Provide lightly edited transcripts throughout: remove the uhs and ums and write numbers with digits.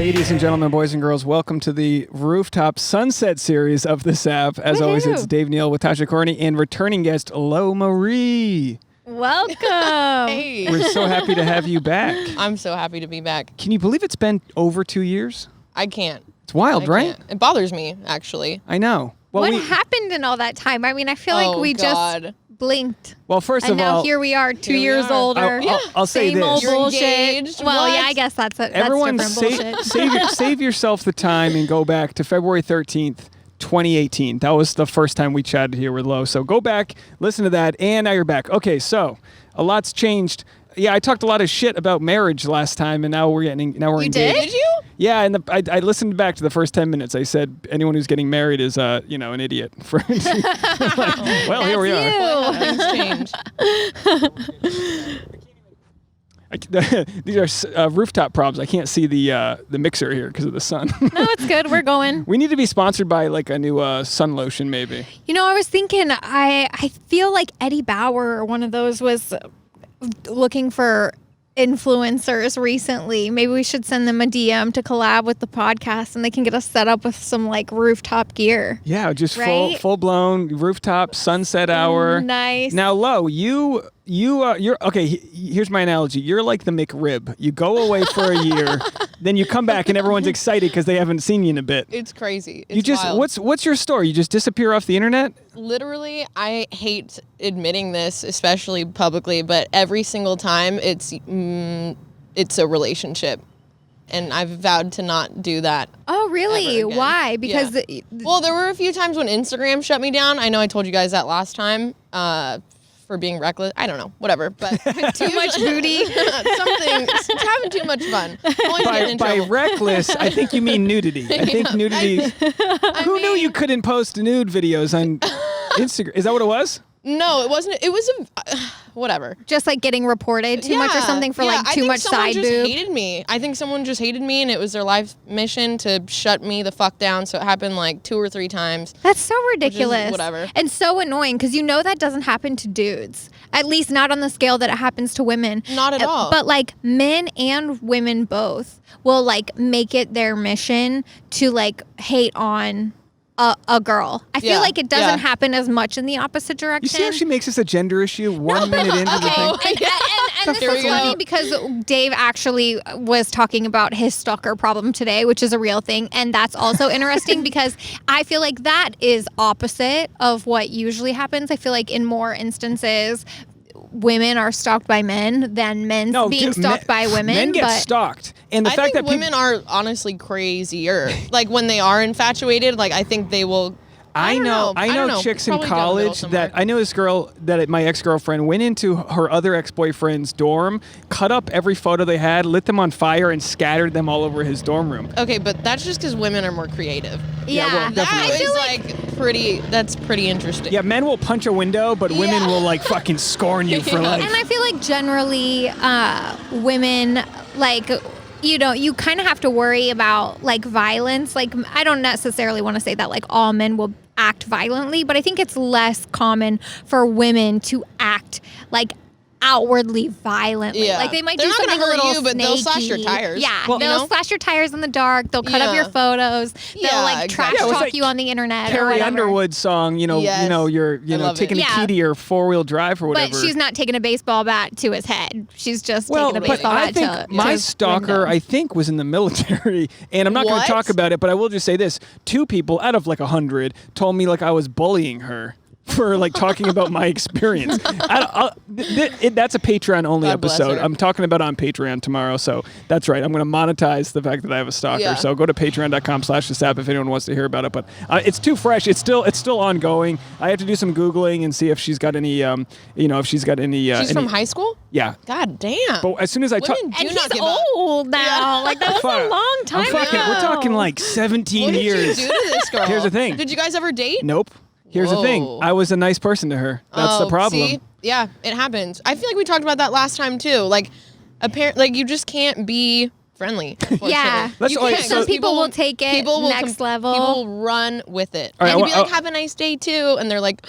Ladies and gentlemen, boys and girls, welcome to the Rooftop Sunset series of this app. As always, it's Dave Neal with Tasha Corney and returning guest LoMariee. Welcome. Hey. We're so happy to have you back. I'm so happy to be back. Can you believe it's been over 2 years? I can't. It's wild, right? Can't. It bothers me, actually. I know. Well, what happened in all that time? I mean, I feel like we just blinked. Well, first and of now all, here we are, 2 years older. I'll say Same this. old You're bullshit. engaged. Well, What? yeah, I guess that's Everyone different bullshit. save yourself the time and go back to February 13th, 2018. That was the first time we chatted here with Lo. So go back, listen to that, and now you're back. Okay, so a lot's changed. Yeah, I talked a lot of shit about marriage last time, and now we're engaged. Did you? Yeah, and I listened back to the first 10 minutes. I said anyone who's getting married is an idiot. Well, here we are. Well, things change. These are rooftop problems. I can't see the mixer here because of the sun. No, it's good. We're going. We need to be sponsored by like a new sun lotion, maybe. You know, I was thinking, I feel like Eddie Bauer or one of those was looking for influencers recently. Maybe we should send them a DM to collab with the podcast and they can get us set up with some like rooftop gear. Yeah, just right? full blown rooftop sunset hour. Nice. Now, Lo, you're okay. Here's my analogy. You're like the McRib. You go away for a year, then you come back and everyone's excited because they haven't seen you in a bit. It's crazy. It's wild. What's your story? You just disappear off the internet? Literally, I hate admitting this, especially publicly, but every single time it's a relationship. And I've vowed to not do that. Oh, really? Ever again. Why? Because Well, there were a few times when Instagram shut me down. I know I told you guys that last time for being reckless. I don't know. Whatever. But too much booty. Something. Having too much fun. Always getting in By trouble. reckless, I think you mean nudity. I think nudity. Who knew you couldn't post nude videos on Instagram? Is that what it was? No, it wasn't. It was whatever. just like getting reported too much or something for like too much side I think someone just boob. hated me. I think someone just hated me, and it was their life mission to shut me the fuck down. So it happened like 2 or 3 times. That's so ridiculous. Whatever. And so annoying because you know that doesn't happen to dudes. At least not on the scale that it happens to women. Not at all. But like men and women both will like make it their mission to like hate on a girl. I feel like it doesn't happen as much in the opposite direction. You see how she makes this a gender issue 1 minute into the thing? And this is funny because Dave actually was talking about his stalker problem today, which is a real thing. And that's also interesting because I feel like that is opposite of what usually happens. I feel like in more instances, women are stalked by men than men being stalked by women. Men get stalked. And the I fact think that women are honestly crazier. Like when they are infatuated, like I think they will. I know chicks in Probably down the middle college somewhere. I know this girl that my ex-girlfriend went into her other ex-boyfriend's dorm, cut up every photo they had, lit them on fire, and scattered them all over his dorm room. Okay, but that's just because women are more creative. Yeah, well, definitely. That is like pretty. That's pretty interesting. Yeah, men will punch a window, but women will like fucking scorn you for life. And I feel like generally women, like, you kind of have to worry about like violence. Like, I don't necessarily want to say that like all men will act violently, but I think it's less common for women to act like outwardly violently. Yeah. Like they might They're do not something gonna a hurt little you, but they'll slash your snaky. tires. Yeah, Well, they'll slash your tires in the dark. They'll cut up your photos. They'll like trash exactly. talk like you on the internet or Carrie whatever. Underwood song, you're taking a key to your 4-wheel drive or whatever. But she's not taking a baseball bat to his head. She's just taking a but baseball I bat think to my his stalker, window. I think, was in the military, and I'm not going to talk about it, but I will just say this: 2 people out of like 100 told me like I was bullying her for like talking about my experience. That's a Patreon only God bless episode. her. I'm talking about it on Patreon tomorrow, so that's right. I'm going to monetize the fact that I have a stalker. Yeah. So go to patreon.com/thisApp if anyone wants to hear about it. But it's too fresh. It's still ongoing. I have to do some Googling and see if she's got any. If she's got any. She's from high school. Yeah. God damn. But as soon as I talk. Women do And not he's give up. old now. Like that was a long time ago. We're talking like 17 What did years. you do to this girl? Here's the thing. Did you guys ever date? Nope. Here's the thing. Whoa. I was a nice person to her. That's the problem. See? Yeah, it happens. I feel like we talked about that last time too. Like, you just can't be friendly. Yeah. Some people will take it next level. People will run with it. All right, and you'll be like, have a nice day too. And they're like,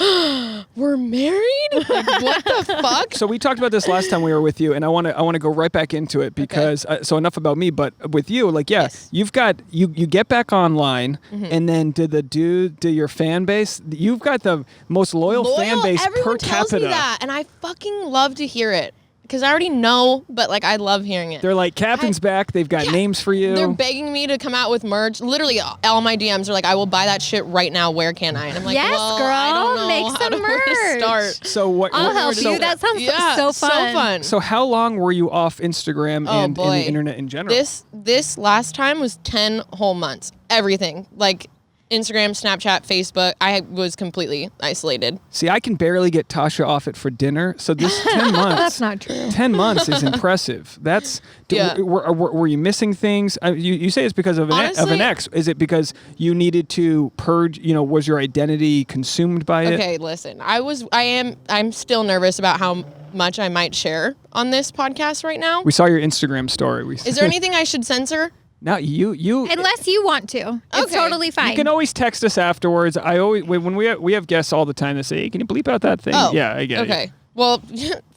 we're married? Like, what the fuck? So we talked about this last time we were with you, and I want to go right back into it because so enough about me, but with you, like you've got you get back online, and then do your fan base. You've got the most loyal fan base everyone per capita. tells me that, and I fucking love to hear it. Because I already know, but like I love hearing it. They're like, Captain's back. They've got names for you. They're begging me to come out with merch. Literally, all my DMs are like, I will buy that shit right now. Where can I? And I'm like, yes, well, girl, I don't know make some merch. Start. So what? I'll help you. That sounds so fun. So fun. So how long were you off Instagram and the internet in general? This last time was 10 whole months. Everything. Like Instagram, Snapchat, Facebook. I was completely isolated. See, I can barely get Tasha off it for dinner. So this 10 months. That's not true. 10 months is impressive. That's were you missing things? You say it's because of an ex. Is it because you needed to purge? Was your identity consumed by it? Okay, listen. I'm still nervous about how much I might share on this podcast right now. We saw your Instagram story. Is there anything I should censor? No, you. Unless you want to, it's totally fine. You can always text us afterwards. I always when we have guests all the time that say, "Hey, can you bleep out that thing?" Oh, yeah, I get it. Okay, well,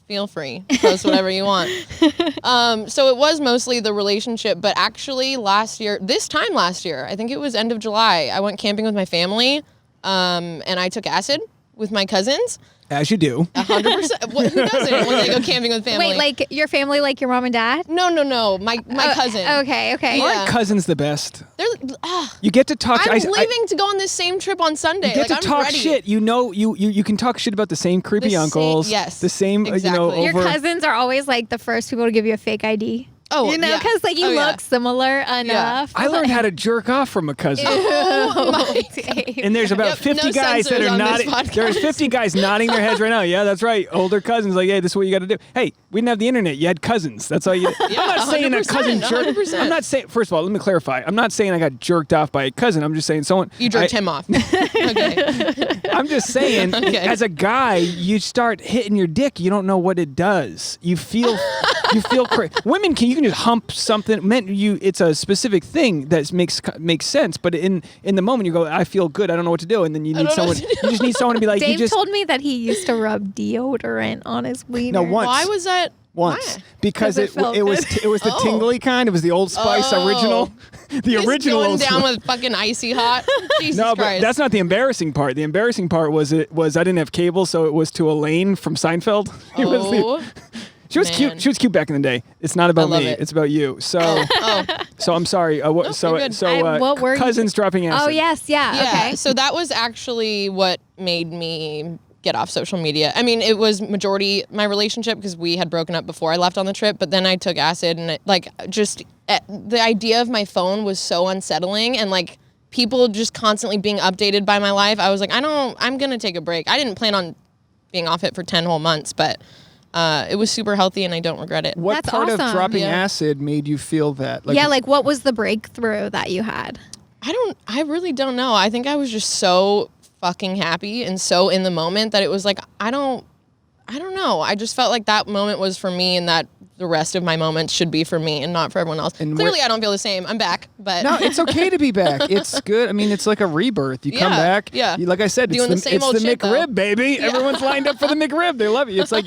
feel free. Post whatever you want. So it was mostly the relationship, but actually this time last year, I think it was end of July, I went camping with my family, and I took acid with my cousins. As you do. 100%. Who doesn't when they go camping with family? Wait, like your family, like your mom and dad? No. My cousin. Okay. Aren't cousins the best? They're, you get to talk. I'm leaving to go on this same trip on Sunday. You get to talk ready. shit. You can talk shit about the same creepy uncles. Yes. The same. Exactly. Your cousins are always like the first people to give you a fake ID. Oh, because like you look similar enough. I learned how to jerk off from a cousin. Oh my God. And there's about 50 guys that are nodding. There's 50 guys nodding their heads right now. Yeah, that's right. Older cousins like, hey, this is what you got to do. Hey, we didn't have the internet. You had cousins. That's all you did. I'm not saying a cousin jerk. 100%. I'm not saying. First of all, let me clarify. I'm not saying I got jerked off by a cousin. I'm just saying someone. You jerked him off. Okay. I'm just saying, as a guy, you start hitting your dick. You don't know what it does. You feel crazy. Women you can just hump something. It's a specific thing that makes sense. But in the moment, you go, I feel good. I don't know what to do, and then you need someone. You just need someone to be like. Dave told me that he used to rub deodorant on his wiener. No, once. Why was that? Once because it was the Oh. tingly kind. It was the Old Spice original. The original going Old down Spice. with fucking icy hot. Jesus No, but Christ. that's not the embarrassing part. The embarrassing part was I didn't have cable, so it was to Elaine from Seinfeld. She was cute. She was cute back in the day. It's not about me. It's about you. So, so I'm sorry. Cousins dropping acid. Oh yes, yeah. Okay. So that was actually what made me get off social media. I mean, it was majority my relationship because we had broken up before I left on the trip, but then I took acid and the idea of my phone was so unsettling and like people just constantly being updated by my life. I was like, I'm going to take a break. I didn't plan on being off it for 10 whole months, but it was super healthy and I don't regret it. What That's part awesome. of dropping acid made you feel that? Like what was the breakthrough that you had? I really don't know. I think I was just so fucking happy and so in the moment that it was like, I don't know. I just felt like that moment was for me and that the rest of my moments should be for me and not for everyone else. And clearly I don't feel the same. I'm back, but. No, it's okay to be back. It's good. I mean, it's like a rebirth. You come back. Yeah. Like I said, it's the McRib, baby. Yeah. Everyone's lined up for the McRib. They love you. It's like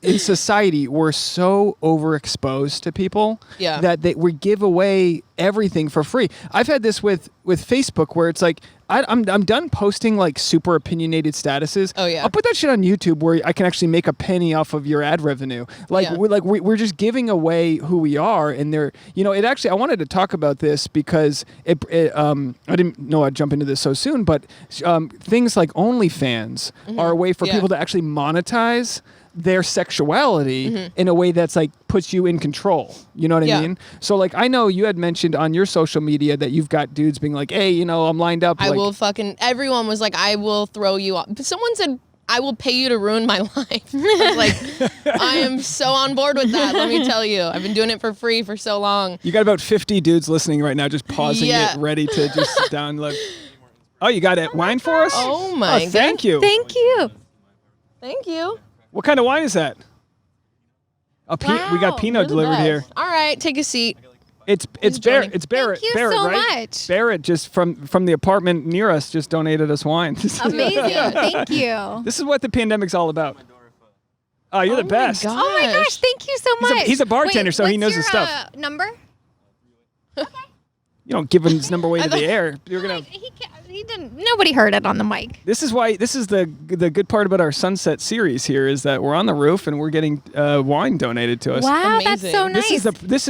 in society, we're so overexposed to people that we give away everything for free. I've had this with Facebook where it's like, I'm done posting like super opinionated statuses. Oh yeah. I'll put that shit on YouTube where I can actually make a penny off of your ad revenue. We're just giving away who we are, and it actually I wanted to talk about this because I didn't know I'd jump into this so soon, but things like OnlyFans are a way for people to actually monetize their sexuality in a way that's like puts you in control. You know what I mean? So like I know you had mentioned on your social media that you've got dudes being like, hey, I'm lined up. Everyone was like, I will throw you off. But someone said, I will pay you to ruin my life. I am so on board with that. Let me tell you, I've been doing it for free for so long. You got about 50 dudes listening right now, just pausing it, ready to just download. Oh, you got wine for us? Oh my God. Thank you. Thank you. Thank you. What kind of wine is that? We got Pinot You're the delivered best. here. All right, take a seat. It's joining. Barrett. Thank you Barrett, so right? much. Barrett just from the apartment near us just donated us wine. Amazing. Thank you. This is what the pandemic's all about. Oh, you're the best. My Oh my gosh, thank you so much. He's a bartender, Wait, so he what's knows your, his stuff. Number? You don't give him his number away to the air. You're gonna. He didn't. Nobody heard it on the mic. This is the good part about our Sunset series here is that we're on the roof and we're getting wine donated to us. Wow, that's Amazing. so nice. This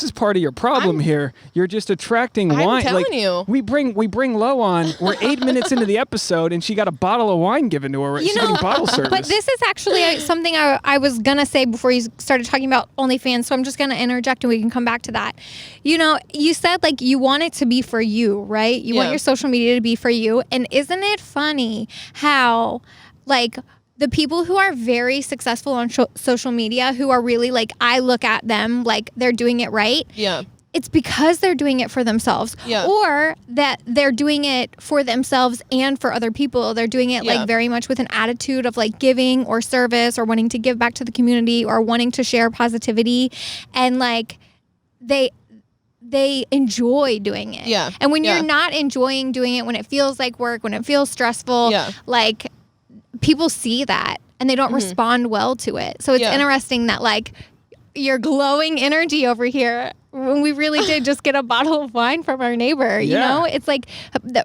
is part of your problem here. You're just attracting I'm wine. telling you. We bring Lo on. We're 8 minutes into the episode and she got a bottle of wine given to her. She's getting bottle service. But this is actually something I was gonna say before you started talking about OnlyFans. So I'm just gonna interject and we can come back to that. You said like you want it to be for you, right? You want your social media to be for you. And isn't it funny how like the people who are very successful on social media, who are really like, I look at them like they're doing it right. Yeah. It's because they're doing it for themselves, or that they're doing it for themselves and for other people. They're doing it like very much with an attitude of like giving or service or wanting to give back to the community or wanting to share positivity, and like they enjoy doing it. Yeah. And when you're not enjoying doing it, when it feels like work, when it feels stressful, like people see that and they don't respond well to it. So it's interesting that like your glowing energy over here when we really did just get a bottle of wine from our neighbor, you know? It's like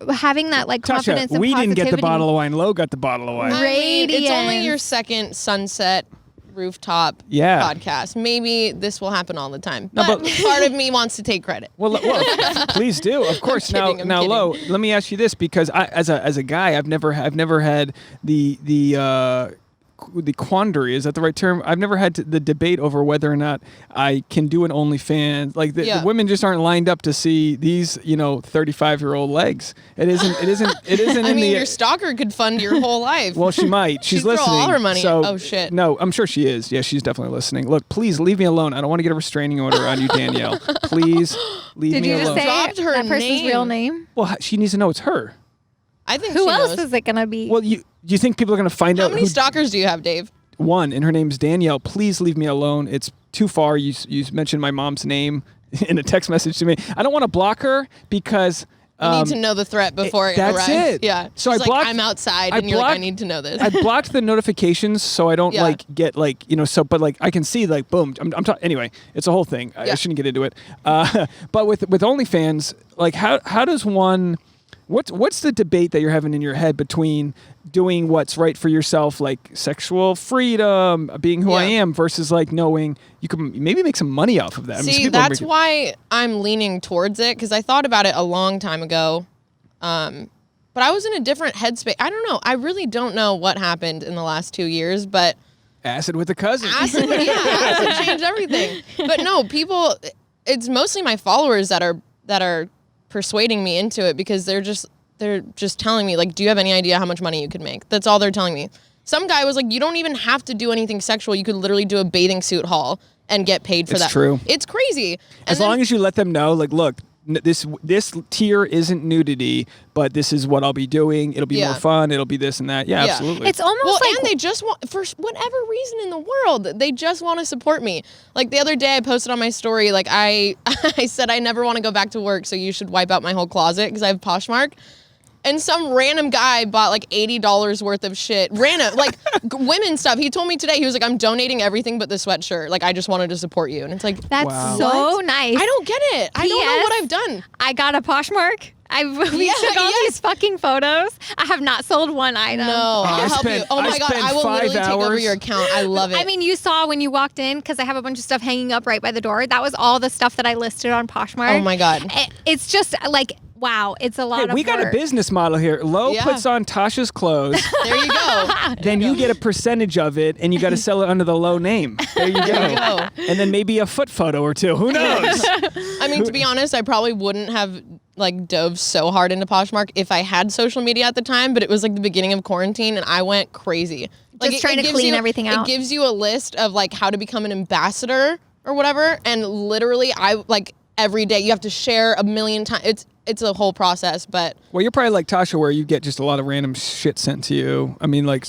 having that like confidence Tasha, and we positivity. didn't get the bottle of wine. Lo got the bottle of wine. I mean, it's only Radiance. your second Sunset rooftop podcast. Maybe this will happen all the time. No, but but- part of me wants to take credit. Well, please do. Of course. I'm kidding. Lo, let me ask you this, because as a guy, I've never had the quandary, is that the right term? I've never had the debate over whether or not I can do an OnlyFans. Like the women just aren't lined up to see these, 35-year-old legs. It isn't. I mean, your stalker could fund your whole life. Well, she might. She's She'd throw listening. all her money. So, Oh, shit. No, I'm sure she is. Yeah, she's definitely listening. Look, please leave me alone. I don't want to get a restraining order on you, Danielle. Please leave Did me you alone. just say Dropped her that person's name. real name? Well, she needs to know it's her. I think Who she else knows. is it gonna be? Well, you think people are going to find How out many stalkers do you have, Dave? One, and her name's Danielle. Please leave me alone. It's too far. You mentioned my mom's name in a text message to me. I don't want to block her because You need to know the threat before it that's arrives. it. Yeah. So She's I blocked. like, I'm outside, and you're like, I need to know this. I blocked the notifications so I don't Yeah. get so, but like I can see like boom. Anyway, it's a whole thing. I shouldn't get into it. But with OnlyFans, like how does one? What's the debate that you're having in your head between doing what's right for yourself, like sexual freedom, being who I am, versus like knowing you can maybe make some money off of that? See, that's why I'm leaning towards it, because I thought about it a long time ago, but I was in a different headspace. I don't know. I really don't know what happened in the last 2 years, but acid with a cousin. acid changed everything. But no, people. It's mostly my followers that are persuading me into it, because they're just telling me like, do you have any idea how much money you could make? That's all they're telling me. Some guy was like, you don't even have to do anything sexual. You could literally do a bathing suit haul and get paid for that. It's true. It's crazy. As long as you let them know, like, look, this tier isn't nudity, but this is what I'll be doing. It'll be more fun. It'll be this and that. Yeah, absolutely. It's almost like and they just want, for whatever reason in the world, they just want to support me. Like the other day I posted on my story, like I said I never want to go back to work, so you should wipe out my whole closet because I have Poshmark. And some random guy bought like $80 worth of shit. Random, like women stuff. He told me today, he was like, I'm donating everything but the sweatshirt. Like, I just wanted to support you. And it's like, that's so nice. I don't get it. I don't know what I've done. I got a Poshmark. We took all these fucking photos. I have not sold one item. No, I'll help you. Oh my God, I will literally take over your account. I love it. I mean, you saw when you walked in, because I have a bunch of stuff hanging up right by the door. That was all the stuff that I listed on Poshmark. Oh my God. It's just like, wow, it's a lot of we got work. a business model here. Lo puts on Tasha's clothes. There you go. Then you get a percentage of it, and you got to sell it under the Lo name. There you go. And then maybe a foot photo or two. Who knows? I mean, to be honest, I probably wouldn't have like dove so hard into Poshmark if I had social media at the time, but it was like the beginning of quarantine and I went crazy. Like just trying to clean everything out. It gives you a list of like how to become an ambassador or whatever, and literally I like every day you have to share a million times. It's a whole process, but well, you're probably like Tasha, where you get just a lot of random shit sent to you. I mean, like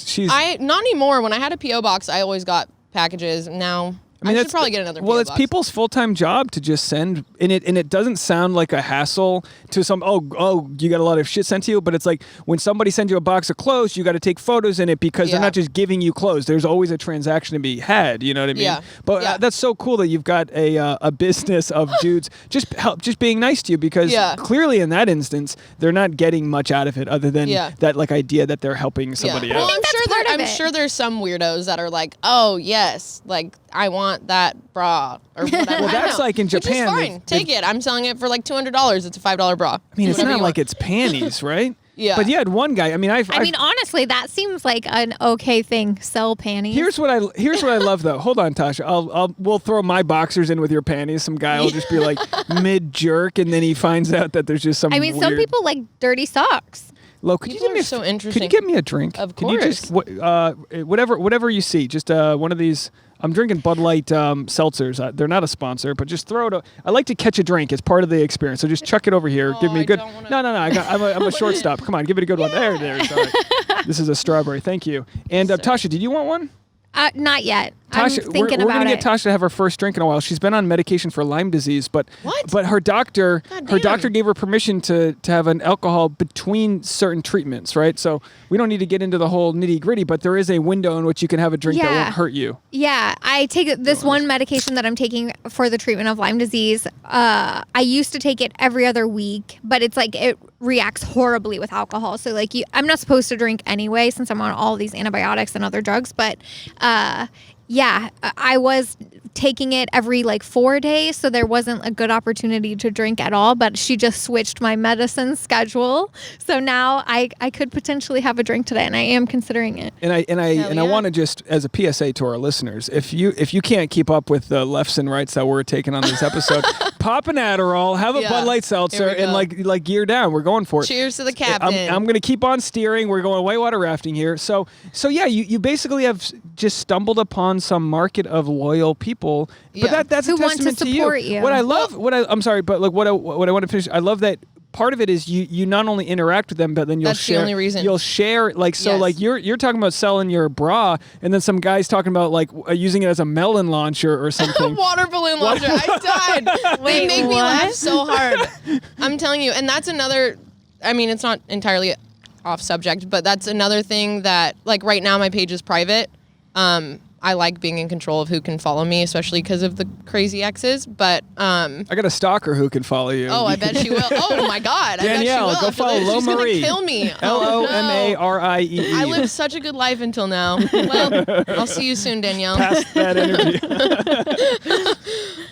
not anymore. When I had a PO box, I always got packages. Now I mean, should probably get another. Well, PO it's box. people's full-time job to just send, and it doesn't sound like a hassle to some. Oh, you got a lot of shit sent to you, but it's like when somebody sends you a box of clothes, you got to take photos in it because they're not just giving you clothes. There's always a transaction to be had. You know what I mean? Yeah. But that's so cool that you've got a business of dudes just being nice to you because clearly in that instance they're not getting much out of it other than that like idea that they're helping somebody Well, out. I'm sure there's some weirdos that are like, oh yes, like I want that bra or whatever. Well, that's like in Japan. Which is fine. Take it. I'm selling it for like $200. It's a $5 bra. I mean, it's not like it's panties, right? Yeah. But you had one guy. I mean, I mean, honestly, that seems like an okay thing. Sell panties. Here's what I love though. Hold on, Tasha. We'll throw my boxers in with your panties. Some guy will just be like mid jerk, and then he finds out that there's just some. I mean, some people like dirty socks. Lo, could you give me so interesting. Could you get me a drink? Of Can you course. just whatever you see, just one of these. I'm drinking Bud Light seltzers. They're not a sponsor, but just throw it. I like to catch a drink as part of the experience. So just chuck it over here. Give me a good. No. I'm a shortstop. Come on, give it a good one. There. Sorry. This is a strawberry. Thank you. And Tasha, did you want one? Not yet. Tasha, I'm thinking we're about gonna it. get Tasha to have her first drink in a while. She's been on medication for Lyme disease, but her doctor gave her permission to have an alcohol between certain treatments, right? So we don't need to get into the whole nitty gritty, but there is a window in which you can have a drink that won't hurt you. Yeah, I take this one medication that I'm taking for the treatment of Lyme disease. I used to take it every other week, but it's like it reacts horribly with alcohol. So like I'm not supposed to drink anyway since I'm on all these antibiotics and other drugs, but yeah, I was taking it every like 4 days, so there wasn't a good opportunity to drink at all, but she just switched my medicine schedule. So now I could potentially have a drink today, and I am considering it. And I want to just, as a PSA to our listeners, if you can't keep up with the lefts and rights that we're taking on this episode, pop an Adderall, have a Bud Light seltzer, and like gear down. We're going for it. Cheers to the captain. I'm going to keep on steering. We're going whitewater rafting here. So yeah, you basically have just stumbled upon some market of loyal people, but that's who a testament want to support you. What I love, I'm sorry, but like what I want to finish. I love that. Part of it is you not only interact with them, but then you'll share. That's the only reason. You'll share like you're talking about selling your bra, and then some guy's talking about like using it as a melon launcher or something. Water balloon launcher. I died. Wait, they make me laugh so hard. I'm telling you, and that's another. I mean, it's not entirely off subject, but that's another thing that like right now my page is private. I like being in control of who can follow me, especially because of the crazy exes. But I got a stalker who can follow you. Oh, I bet she will. Oh my God, Danielle, I bet she will. go follow LoMariee. She's gonna kill me. LoMariee. I lived such a good life until now. Well, I'll see you soon, Danielle. Past that energy.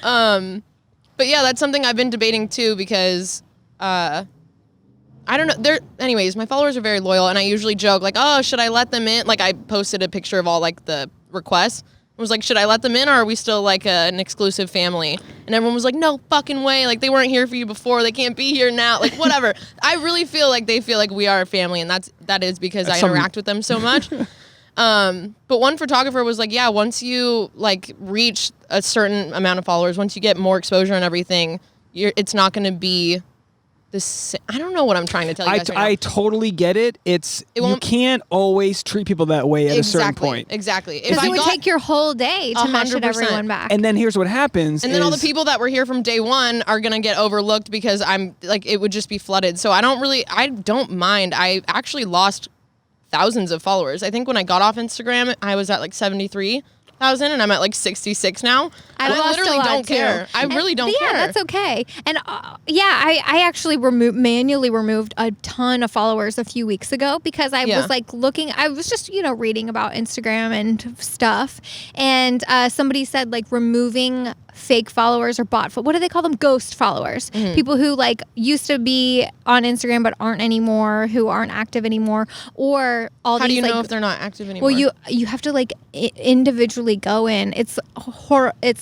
But yeah, that's something I've been debating too because I don't know. Anyways, my followers are very loyal, and I usually joke like, "Oh, should I let them in?" Like I posted a picture of all like the requests. I was like, "Should I let them in, or are we still like an exclusive family?" And everyone was like, "No fucking way! Like they weren't here for you before. They can't be here now. Like whatever." I really feel like they feel like we are a family, and that is because I interact with them so much. But one photographer was like, "Yeah, once you like reach a certain amount of followers, once you get more exposure and everything, it's not going to be." I don't know what I'm trying to tell you guys right now. I totally get it. You can't always treat people that way at a certain point. Exactly. Because it would take your whole day to message everyone back. And then here's what happens. And then all the people that were here from day one are going to get overlooked because I'm like, it would just be flooded. So I don't mind. I actually lost thousands of followers. I think when I got off Instagram, I was at like 73,000 and I'm at like 66 now. I literally don't care. I really don't care. Yeah, that's okay. And I actually manually removed a ton of followers a few weeks ago because I was like I was just, reading about Instagram and stuff. And somebody said like removing fake followers or what do they call them? Ghost followers. Mm-hmm. People who like used to be on Instagram but aren't anymore, who aren't active anymore, or all these. How do you like, know if they're not active anymore? Well, you have to like individually go in. It's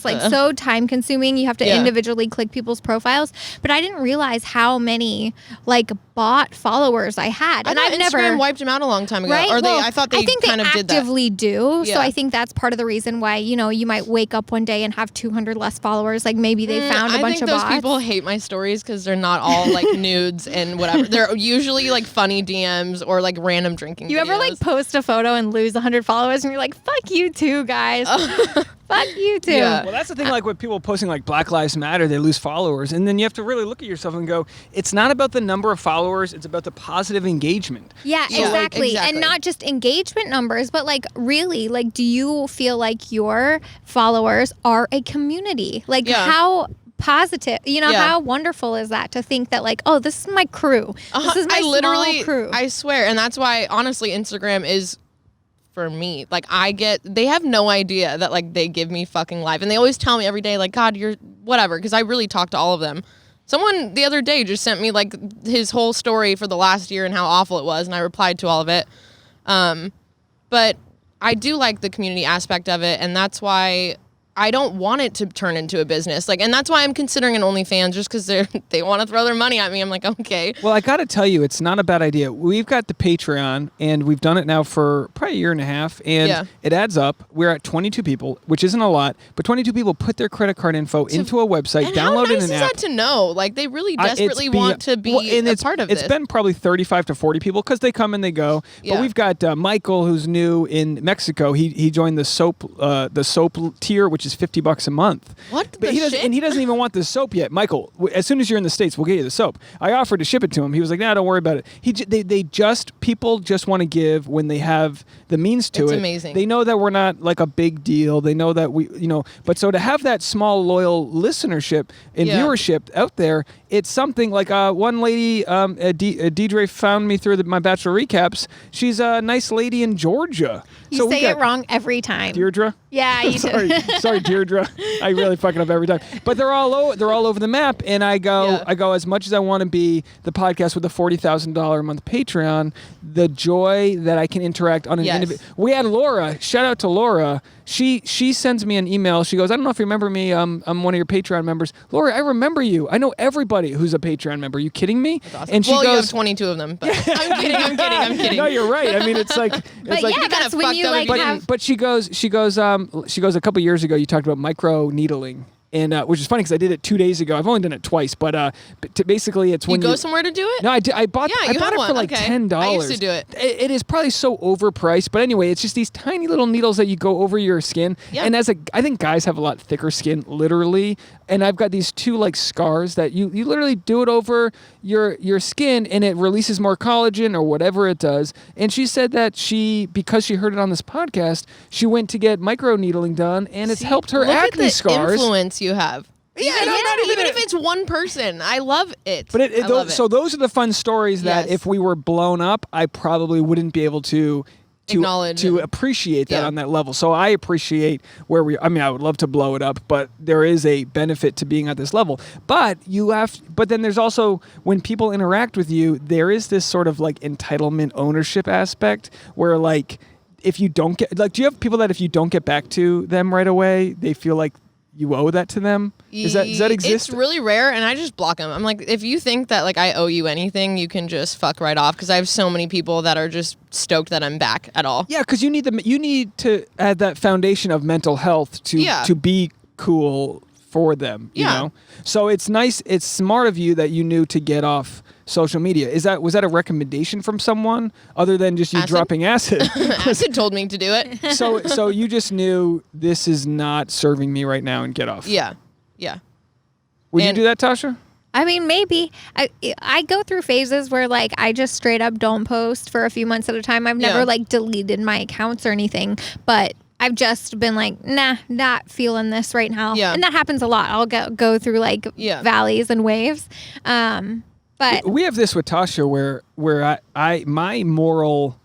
like so time consuming. You have to individually click people's profiles. But I didn't realize how many like bought followers I had. And I've Instagram never wiped them out a long time ago. Right? Or Well, I thought they kind of did that. actively do. Yeah. So I think that's part of the reason why, you might wake up one day and have 200 less followers. Like maybe they found a bunch of bots. I think those people hate my stories because they're not all like nudes and whatever. They're usually like funny DMs or like random drinking You videos. ever like post a photo and lose 100 followers and you're like, fuck you too, guys. Fuck you too. Yeah. Well, that's the thing, like with people posting like Black Lives Matter, they lose followers. And then you have to really look at yourself and go, it's not about the number of followers, it's about the positive engagement. Yeah, Yeah, exactly. exactly. And not just engagement numbers, but like really, like do you feel like your followers are a community? Like Yeah. how positive, Yeah. how wonderful is that to think that like, oh, this is my crew. This is my small crew. I swear. And that's why, honestly, Instagram is for me. Like they have no idea that like they give me fucking life. And they always tell me every day, like, God, you're whatever. Because I really talk to all of them. Someone the other day just sent me like his whole story for the last year and how awful it was. And I replied to all of it. But I do like the community aspect of it. And that's why I don't want it to turn into a business. Like, and that's why I'm considering an OnlyFans, just because they want to throw their money at me. I'm like, okay. Well, I got to tell you, it's not a bad idea. We've got the Patreon, and we've done it now for probably a year and a half, and it adds up. We're at 22 people, which isn't a lot, but 22 people put their credit card info into a website, download how nice an is app. that to know? Like, they really desperately want to be a part of this. It's been probably 35 to 40 people because they come and they go. Yeah. But we've got Michael, who's new in Mexico. He joined the soap tier, which is $50 a month. What But he doesn't even want the soap yet. Michael, as soon as you're in the States, we'll get you the soap. I offered to ship it to him. He was like, "Nah, don't worry about it." People just want to give when they have the means to it. It's amazing. They know that we're not like a big deal. They know that but so to have that small loyal listenership and viewership out there, it's something like one lady, Deidre found me through my Bachelor recaps. She's a nice lady in Georgia. You say it wrong every time. Deirdre? Yeah, you do. Sorry, Deirdre. I really fuck it up every time. But they're all over the map, and I go as much as I want to be the podcast with a $40,000 a month Patreon. The joy that I can interact on an individual. We had Laura. Shout out to Laura. She sends me an email. She goes, I don't know if you remember me. I'm one of your Patreon members. Laura, I remember you. I know everybody who's a Patreon member. Are you kidding me? That's awesome. And she you goes, have 22 of them. But I'm kidding. No, you're right. I mean, it's like. But yeah, that's when you like have. But she goes. A couple years ago, you talked about micro needling. And which is funny because I did it 2 days ago. I've only done it twice, but basically it's when you go somewhere to do it. No, I bought it for like $10. I used to do it. It is probably so overpriced, but anyway, it's just these tiny little needles that you go over your skin. Yeah. And I think guys have a lot thicker skin, literally. And I've got these two like scars that you literally do it over your skin, and it releases more collagen or whatever it does. And she said that because she heard it on this podcast, she went to get micro needling done, and it's helped her acne scars. Influence you have. Yeah, even if it's one person, I love it. But so those are the fun stories that if we were blown up, I probably wouldn't be able to acknowledge to appreciate that on that level. So I appreciate I would love to blow it up, but there is a benefit to being at this level. But then there's also, when people interact with you, there is this sort of like entitlement ownership aspect where like, if you don't get, like, do you have people that if you don't get back to them right away, they feel like you owe that to them? Does that exist? It's really rare, and I just block them. I'm like, if you think that like I owe you anything, you can just fuck right off, because I have so many people that are just stoked that I'm back at all. Yeah, because you need to add that foundation of mental health to be cool for them. You know? So it's nice. It's smart of you that you knew to get off social media. Was that a recommendation from someone other than just you dropping acid? Acid told me to do it. So you just knew this is not serving me right now and get off. Yeah. Would you do that, Tasha? I mean, maybe. I go through phases where like I just straight up don't post for a few months at a time. I've never like deleted my accounts or anything, but I've just been like, nah, not feeling this right now. Yeah. And that happens a lot. I'll go through like valleys and waves. But we have this with Tasha where my moral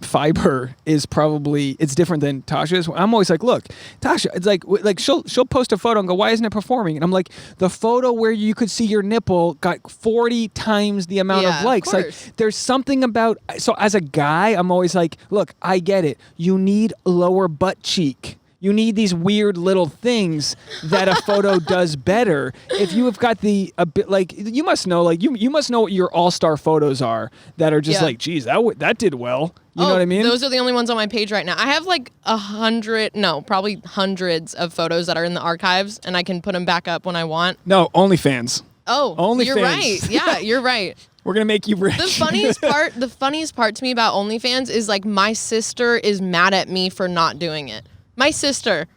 fiber is probably, it's different than Tasha's. I'm always like, look, Tasha, it's like she'll post a photo and go, why isn't it performing? And I'm like, the photo where you could see your nipple got 40 times the amount of likes. Like, there's something about, so as a guy, I'm always like, look, I get it. You need lower butt cheek. You need these weird little things that a photo does better. If you have got you must know, you must know what your all-star photos are that are just geez, that did well. You know what I mean? Those are the only ones on my page right now. I have probably hundreds of photos that are in the archives, and I can put them back up when I want. No, OnlyFans. Oh, OnlyFans. You're right. Yeah, you're right. We're gonna make you rich. The funniest part to me about OnlyFans is my sister is mad at me for not doing it. My sister.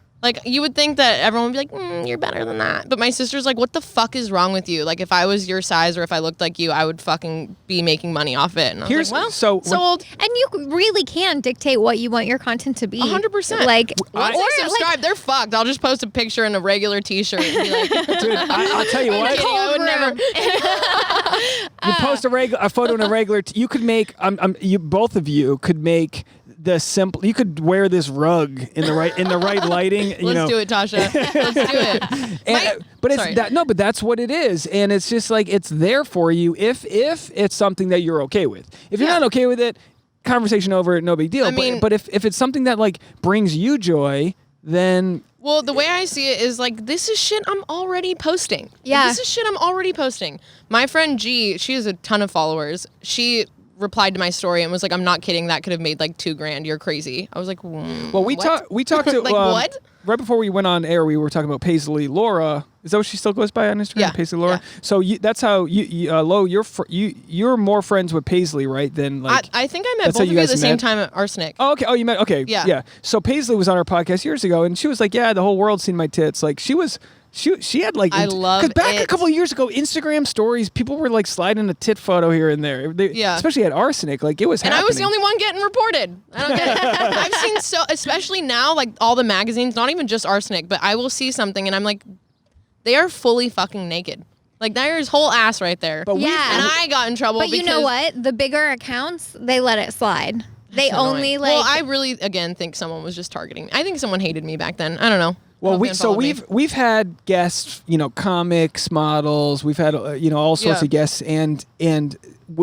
You would think that everyone would be like, you're better than that. But my sister's like, what the fuck is wrong with you? If I was your size or if I looked like you, I would fucking be making money off it. And I was sold. And you really can dictate what you want your content to be. 100%. Once they subscribe, they're fucked. I'll just post a picture in a regular t-shirt and be like, dude, I'll tell you what. I would never. You post a photo in a regular, you could make, both of you could make you could wear this rug in the right lighting. Let's do it, Tasha. Let's do it. But that's what it is, and it's just it's there for you if it's something that you're okay with. If you're not okay with it, conversation over, no big deal. But if it's something that brings you joy, then. Well, the way I see it is this is shit I'm already posting. Yeah. This is shit I'm already posting. My friend G, she has a ton of followers. She replied to my story and was like, I'm not kidding, that could have made $2,000. You're crazy. I was like, well, we talked to what? Right before we went on air, we were talking about Paisley Laura. Is that what she still goes by on Instagram? Yeah. Paisley Laura. Yeah. So that's how Lo, you're more friends with Paisley, right? Than I think I met both of you at the same time at Arsenic. Oh, okay. Oh, you met. Okay. Yeah. So Paisley was on our podcast years ago, and she was like, "Yeah, the whole world's seen my tits." She had I love it. Because back a couple of years ago, Instagram stories, people were sliding a tit photo here and there. Especially at Arsenic, it was happening. And I was the only one getting reported. I don't get it. I've seen especially now, all the magazines, not even just Arsenic, but I will see something and I'm like, they are fully fucking naked. There's whole ass right there. But and I got in trouble. But you know what? The bigger accounts, they let it slide. They only Well, I really again think someone was just targeting me. I think someone hated me back then. I don't know. Well, we've had guests, comics, models. We've had all sorts of guests, and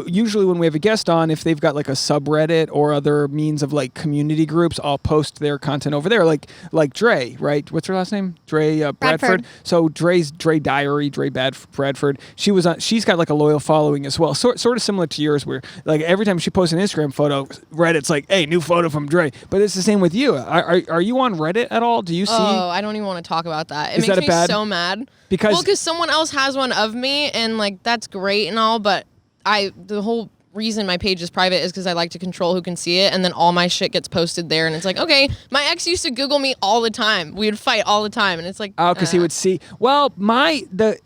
usually when we have a guest on, if they've got a subreddit or other means of community groups, I'll post their content over there. Like Dre, right? What's her last name? Dre Bradford. So Dre Diary, Bradford. She's got a loyal following as well. Sort of similar to yours, where every time she posts an Instagram photo, Reddit's hey, new photo from Dre. But it's the same with you. Are you on Reddit at all? Do you see? Oh, I don't even want to talk about that. It makes me so mad. Because someone else has one of me, and that's great and all, but the whole reason my page is private is because I like to control who can see it, and then all my shit gets posted there, and it's okay, my ex used to Google me all the time. We would fight all the time, and it's because he would see. Well, that's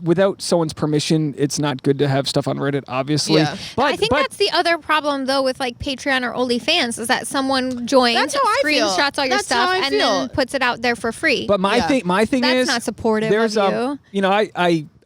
without someone's permission, it's not good to have stuff on Reddit, obviously. Yeah. But I think that's the other problem though with Patreon or OnlyFans is that someone joins, That's how I feel. screenshots all your stuff, and then puts it out there for free. But my thing that's is not supportive of you.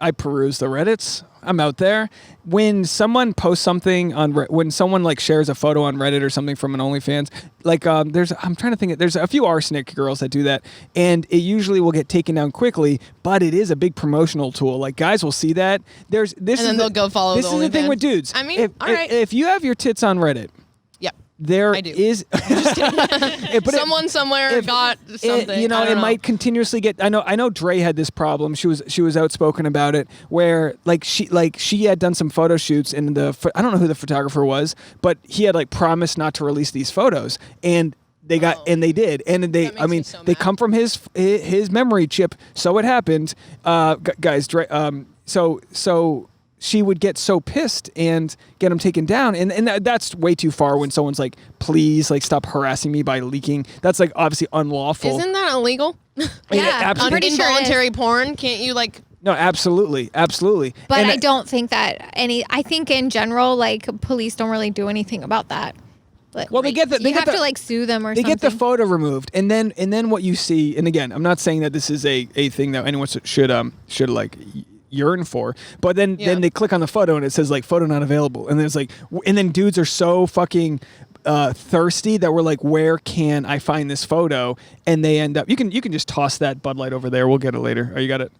I peruse the Reddits. I'm out there. When someone posts something when someone shares a photo on Reddit or something from an OnlyFans, I'm trying to think. There's a few Arsenic girls that do that, and it usually will get taken down quickly. But it is a big promotional tool. Guys will see that. They'll go follow. This is the thing with dudes. I mean, all right. If you have your tits on Reddit. There is someone somewhere got something. It might continuously get. I know Dre had this problem. She was outspoken about it, where she had done some photo shoots, and I don't know who the photographer was, but he had dramatized not to release these photos, and they got and they did, and they they come from his memory chip. So it happened, guys. Dre, so. She would get so pissed and get them taken down. And that's way too far when someone's please, stop harassing me by leaking. That's obviously unlawful. Isn't that illegal? Yeah, I'm pretty sure involuntary porn. Can't you No, absolutely. But I don't think that I think in general, police don't really do anything about that. Well, you have to sue them or something. They get the photo removed, and then what you see, and again, I'm not saying that this is a thing that anyone should yearn for, but then they click on the photo and it says photo not available, and then it's and then dudes are so fucking thirsty that we're where can I find this photo, and they end up you can just toss that Bud Light over there, we'll get it later. Oh, you got it.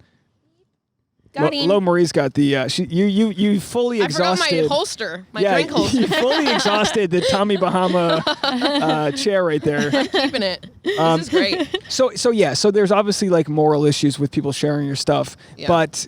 Got him. LoMarie's got the you fully exhausted. I forgot my holster, my drink holster. You fully exhausted the Tommy Bahama chair right there. I'm keeping it. This is great. So there's obviously like moral issues with people sharing your stuff, but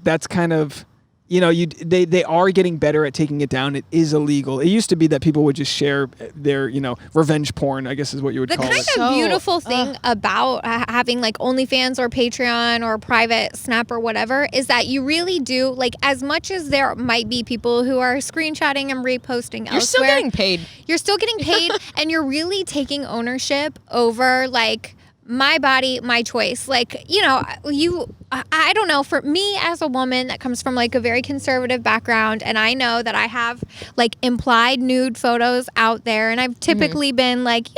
that's kind of. They are getting better at taking it down. It is illegal. It used to be that people would just share their, revenge porn, I guess is what you would call it. The kind of beautiful thing about having like OnlyFans or Patreon or private Snap or whatever is that you really do, like, as much as there might be people who are screenshotting and reposting You're still getting paid. You're still getting paid and you're really taking ownership over, like, my body, my choice. Like, I don't know, for me as a woman that comes from like a very conservative background, and I know that I have like implied nude photos out there, and I've typically been like,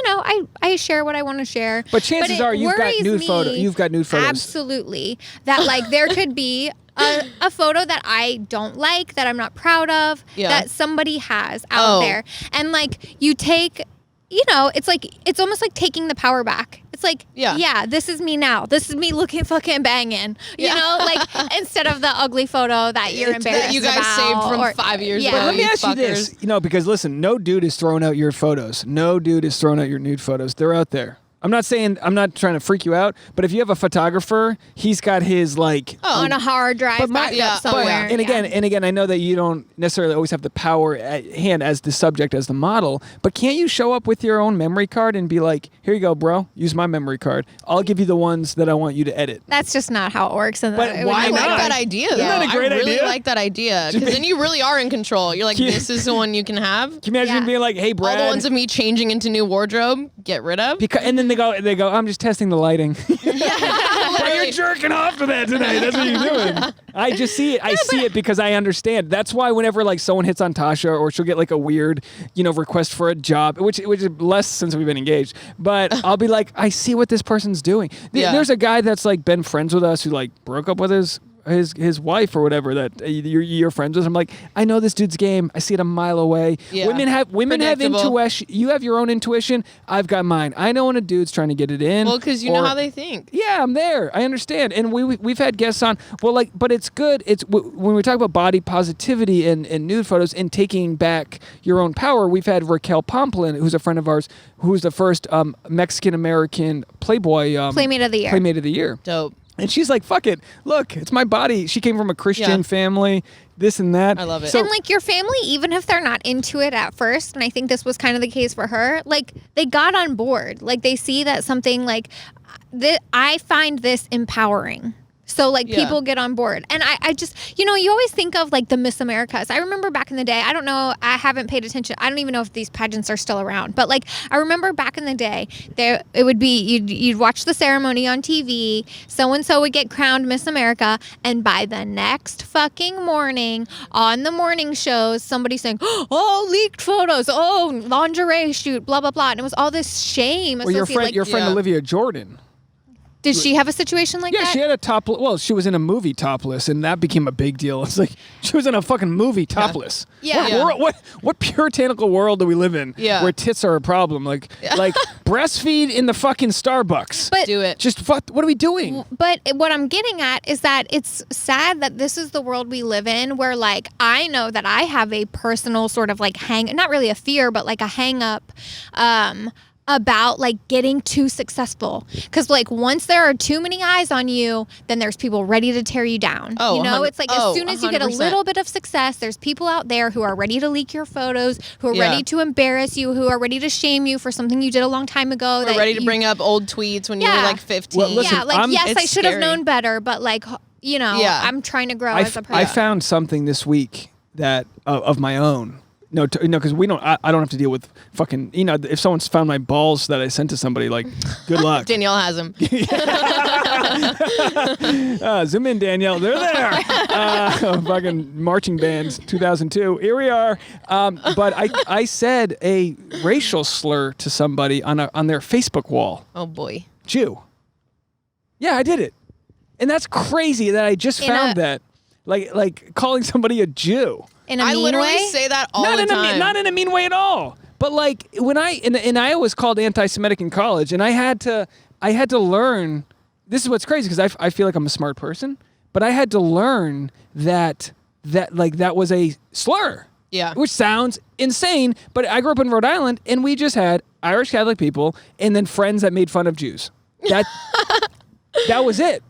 I share what I want to share. But chances are you've got nude photos. Absolutely. That like there could be a photo that I don't like, that I'm not proud of, that somebody has out there. And like you take, it's almost like taking the power back. It's like, this is me now. This is me looking fucking banging. Like instead of the ugly photo that you're embarrassed that you guys about, saved from 5 years ago. Let me ask you this, because listen, no dude is throwing out your photos. No dude is throwing out your nude photos. They're out there. I'm not trying to freak you out, but if you have a photographer, he's got his like on a hard drive backed up somewhere. And again, I know that you don't necessarily always have the power at hand as the subject, as the model, but can't you show up with your own memory card and be like, here you go, bro, use my memory card. I'll give you the ones that I want you to edit. That's just not how it works. But why I not? like that idea, though. Isn't that a great I really idea? like that idea, because then you really are in control. You're like, this is the one you can have. Can you imagine being like, hey, Brad? All the ones of me changing into new wardrobe, get rid of. And then they go, I'm just testing the lighting. But you're jerking off to that tonight. That's what you're doing. I just see it. I see it because I understand. That's why whenever like someone hits on Tasha, or she'll get like a weird, request for a job, which is less since we've been engaged. But I'll be like, I see what this person's doing. There's a guy that's like been friends with us who like broke up with his wife or whatever that you're friends with. I'm like, I know this dude's game. I see it a mile away. Yeah. Women have intuition. You have your own intuition. I've got mine. I know when a dude's trying to get it in. Well, because you know how they think. Yeah, I'm there. I understand. And we've had guests on. Well, like, but it's good. It's when we talk about body positivity and nude photos and taking back your own power. We've had Raquel Pomplin, who's a friend of ours, who's the first Mexican American Playboy Playmate of the Year. Dope. And she's like, fuck it. Look, it's my body. She came from a Christian family, this and that. I love it. So, and like your family, even if they're not into it at first, and I think this was kind of the case for her, like they got on board. Like they see that something like, I find this empowering. So like people get on board. And I just, you always think of like the Miss Americas. I remember back in the day, I don't know, I haven't paid attention. I don't even know if these pageants are still around. But like I remember back in the day, it would be, you'd watch the ceremony on TV, so-and-so would get crowned Miss America, and by the next fucking morning on the morning shows, somebody saying, oh, leaked photos, oh, lingerie shoot, blah, blah, blah. And it was all this shame. Well, your friend Olivia Jordan. Did she have a situation like that? Yeah, she had a topless. Well, she was in a movie topless, and that became a big deal. It's like she was in a fucking movie topless. Yeah. What puritanical world do we live in? Yeah. Where tits are a problem? Like breastfeed in the fucking Starbucks. But do it. Just what are we doing? But what I'm getting at is that it's sad that this is the world we live in, where like I know that I have a personal sort of like not really a fear, but like a hang up. About like getting too successful, because like once there are too many eyes on you, then there's people ready to tear you down. It's like as soon as you get a little bit of success, there's people out there who are ready to leak your photos, who are ready to embarrass you, who are ready to shame you for something you did a long time ago. We're ready to bring up old tweets when you were like 15. Well, listen, I should have known better, but like I'm trying to grow as a person. I found something this week that of my own. No, because we don't. I don't have to deal with fucking. If someone's found my balls that I sent to somebody, like, good luck. Danielle has them. Zoom in, Danielle. They're there. Fucking marching bands, 2002. Here we are. But I said a racial slur to somebody on their Facebook wall. Oh boy. Jew. Yeah, I did it, and that's crazy that I just found that. Like calling somebody a Jew. In a mean way? I literally say that all the time. Not in a mean way at all. But like when I was called anti-Semitic in college, and I had to learn. This is what's crazy, because I feel like I'm a smart person, but I had to learn that was a slur. Yeah. Which sounds insane, but I grew up in Rhode Island, and we just had Irish Catholic people and then friends that made fun of Jews. That was it.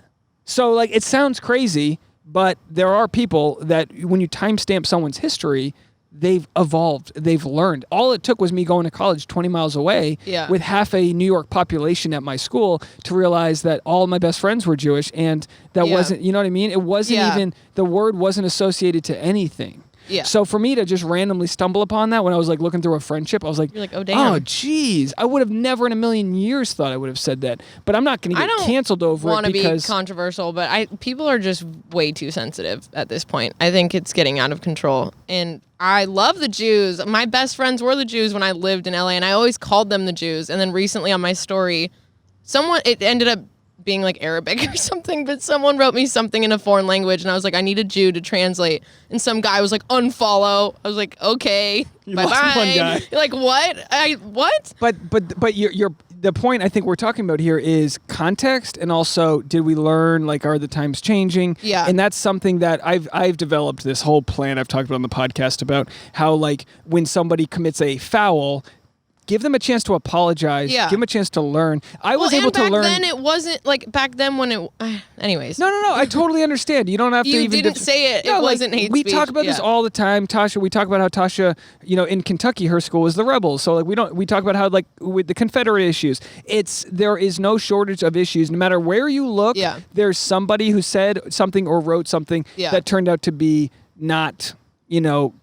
So, like, it sounds crazy, but there are people that when you timestamp someone's history, they've evolved, they've learned. All it took was me going to college 20 miles away with half a New York population at my school to realize that all my best friends were Jewish, and that wasn't, you know what I mean? It wasn't even, the word wasn't associated to anything. Yeah. So for me to just randomly stumble upon that when I was like looking through a friendship, I was like, you're like, oh damn. Oh geez, I would have never in a million years thought I would have said that. But I'm not going to get canceled over it because. I don't want to be controversial, but people are just way too sensitive at this point. I think it's getting out of control. And I love the Jews. My best friends were the Jews when I lived in LA, and I always called them the Jews. And then recently on my story, it ended up being like Arabic or something, but someone wrote me something in a foreign language, and I was like, I need a Jew to translate. And some guy was like, unfollow. I was like, okay, bye bye. One guy. You're like, what? What? But you're the point I think we're talking about here is context, and also did we learn, like, are the times changing? Yeah. And that's something that I've developed this whole plan I've talked about on the podcast about how, like, when somebody commits a foul, give them a chance to apologize. Yeah. Give them a chance to learn. I was able to learn. Back then, it wasn't like back then when it. Anyways. No. I totally understand. You don't have to even. You didn't say it. No, it wasn't hate we speech. talk about this all the time, Tasha. We talk about how Tasha, in Kentucky, her school is the rebels. So, like, we talk about how, like, with the Confederate issues, there is no shortage of issues. No matter where you look, there's somebody who said something or wrote something that turned out to be not,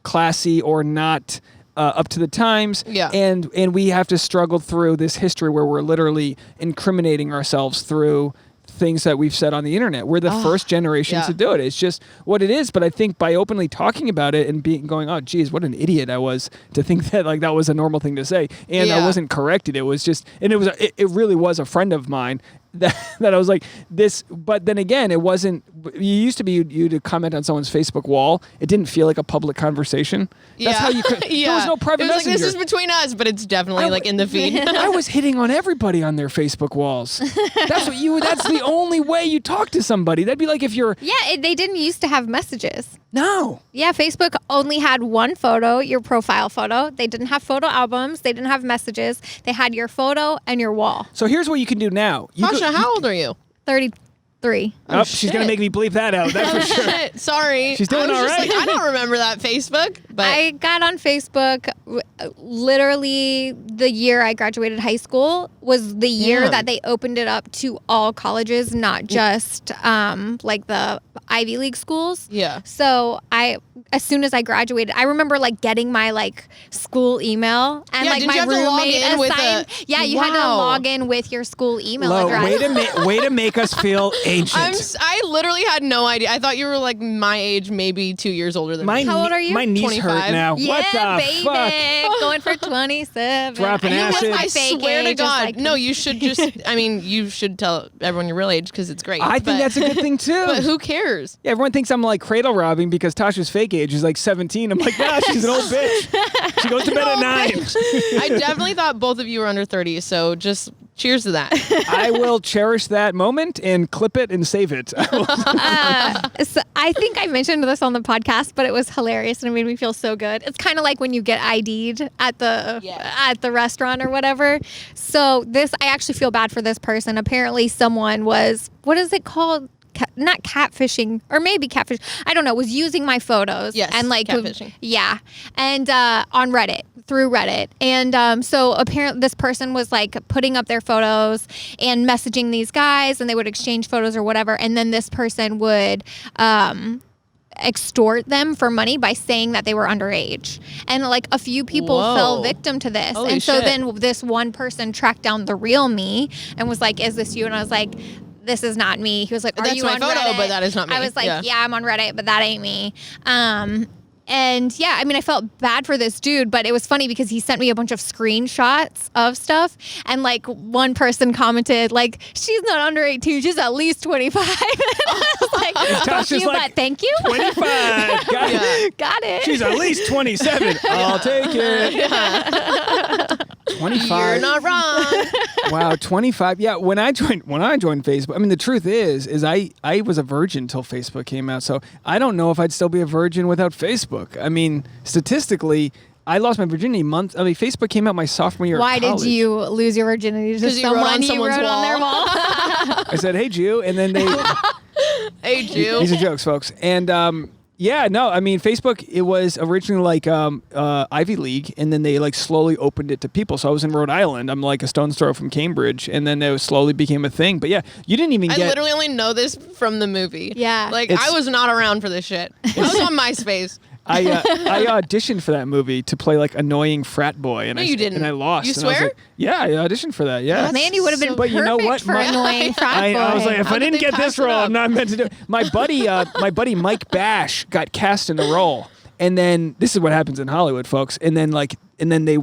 classy or not. Up to the times, and we have to struggle through this history where we're literally incriminating ourselves through things that we've said on the internet. We're the first generation to do it. It's just what it is. But I think by openly talking about it and going, oh, geez, what an idiot I was to think that, like, that was a normal thing to say, and I wasn't corrected. It was just, and it really was a friend of mine that I was like this. But then again, it wasn't. You used to be you to comment on someone's Facebook wall. It didn't feel like a public conversation. That's how you could. There was no private messenger. Like, this is between us, but it's definitely like in the feed. I was hitting on everybody on their Facebook walls. That's the only way you talk to somebody. That'd be like if you're. Yeah, they didn't used to have messages. No. Yeah, Facebook only had one photo, your profile photo. They didn't have photo albums. They didn't have messages. They had your photo and your wall. So here's what you can do now. Tasha, how old are you? 33. Oh, she's going to make me bleep that out. That's for sure. Shit. Sorry. She's doing all right. I don't remember that Facebook. But I got on Facebook literally the year I graduated high school was the year that they opened it up to all colleges, not just like the Ivy League schools. Yeah. So as soon as I graduated, I remember like getting my like school email and like my roommate assigned. Yeah, you had to log in with your school email address. Way to make us feel ancient. I literally had no idea. I thought you were like my age, maybe 2 years older than me. How old are you? My knees 25. hurt now. Yeah, what the baby. fuck? Going for 27. Dropping acid. I swear to God. No, you should just, you should tell everyone your real age because it's great. I think that's a good thing too. But who cares? Yeah, everyone thinks I'm like cradle robbing because Tasha's fake age is like 17. I'm like, nah, she's an old bitch. She goes to bed at 9. I definitely thought both of you were under 30, so just cheers to that. I will cherish that moment and clip it and save it. So I think I mentioned this on the podcast, but it was hilarious and it made me feel so good. It's kind of like when you get ID'd at the restaurant or whatever. So I actually feel bad for this person. Apparently someone was, what is it called? Not catfishing, or maybe catfish. I don't know. Was using my photos. Yes, and like catfishing. Yeah, and on Reddit, through Reddit, and so apparently this person was like putting up their photos and messaging these guys, and they would exchange photos or whatever, and then this person would extort them for money by saying that they were underage, and like a few people fell victim to this. Holy and so shit. Then this one person tracked down the real me and was like, "Is this you?" And I was like, this is not me. He was like, are That's you my on photo, Reddit? but that is not me. I was like, Yeah. I'm on Reddit, but that ain't me. And yeah, I mean, I felt bad for this dude, but it was funny because he sent me a bunch of screenshots of stuff. And like one person commented, like, she's not under 18, she's at least 25. I was like, fuck you, like, but thank you. 25. Got it. Got it. She's at least 27. I'll take it. 25. You're not wrong. Wow, 25. Yeah, when I joined Facebook, I mean, the truth is I was a virgin till Facebook came out. So I don't know if I'd still be a virgin without Facebook. I mean, statistically, I lost my virginity Facebook came out my sophomore year. Why of college. did you lose your virginity to someone you wrote on their wall? I said, "Hey, Jew," and then they. Hey, Jew. These are jokes, folks. And yeah, no, I mean, Facebook, it was originally like Ivy League, and then they like slowly opened it to people. So I was in Rhode Island. I'm like a stone's throw from Cambridge, and then it slowly became a thing. But yeah, you didn't even I get. literally only know this from the movie. Yeah. Like, It's- I was not around for this shit. I was on MySpace. I auditioned for that movie to play like annoying frat boy, and No, you didn't. and I lost. You And I was swear? like, yeah, I auditioned for that. Yeah, Man, you would have been But perfect you know what? for My- annoying frat boy. I was like, if How I did didn't they get pass this it role, up? I'm not meant to do it. My buddy Mike Bash got cast in the role, and then this is what happens in Hollywood, folks. And then they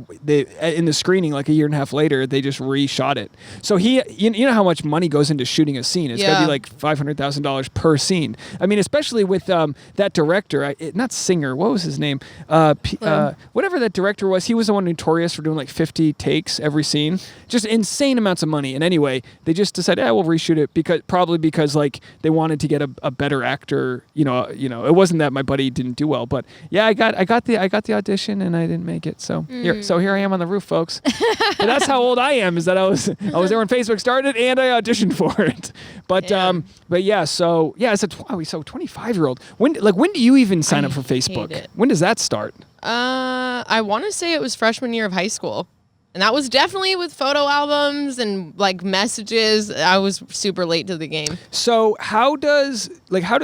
in the screening like a year and a half later, they just reshot it. So you know how much money goes into shooting a scene? It's got to Yeah. be like $500,000 per scene. I mean, especially with that director, not Singer. What was his name? Whatever that director was, he was the one notorious for doing like 50 takes every scene. Just insane amounts of money. And anyway, they just decided, we'll reshoot it because like they wanted to get a better actor. You know, it wasn't that my buddy didn't do well, but yeah, I got the audition and I didn't make it. So here I am on the roof, folks. And that's how old I am. Is that I was there when Facebook started and I auditioned for it. But yeah, so yeah, it's a 25-year-old. When do you even sign up for Facebook? hate it. When does that start? I want to say it was freshman year of high school. And that was definitely with photo albums and like messages. I was super late to the game. So how does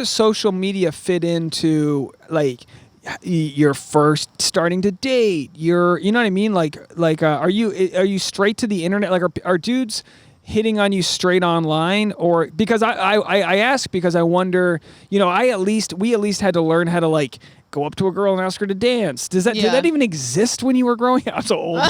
social media fit into like you're first starting to date? You know what I mean? Are you straight to the internet? Like are dudes hitting on you straight online? Or because I ask because I wonder, we at least had to learn how to like go up to a girl and ask her to dance. Did that even exist when you were growing up? I'm so old.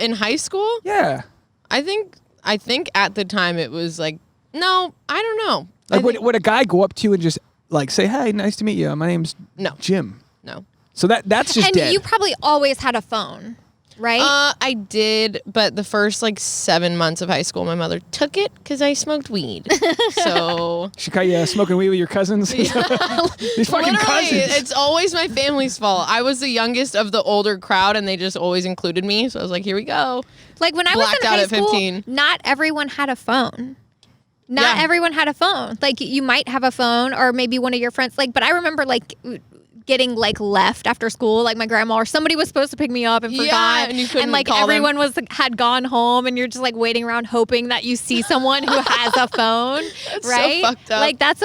In high school? Yeah. I think at the time it was like, no, I don't know. Like would a guy go up to you and just like say, "Hey, nice to meet you. My name's Jim." No. So that's just And dead. you probably always had a phone, right? I did, but the first like 7 months of high school, my mother took it because I smoked weed. So She caught you smoking weed with your cousins. These fucking literally, cousins. it's always my family's fault. I was the youngest of the older crowd, and they just always included me. So I was like, here we go. Like when I was Blacked in out high at school, 15. not everyone had a phone. Not Yeah. everyone had a phone. Like you might have a phone or maybe one of your friends. Like, but I remember like getting like left after school, like my grandma or somebody was supposed to pick me up and forgot, and you couldn't like call them. everyone had gone home, and you're just like waiting around hoping that you see someone who has a phone, That's so right? fucked up. Like that's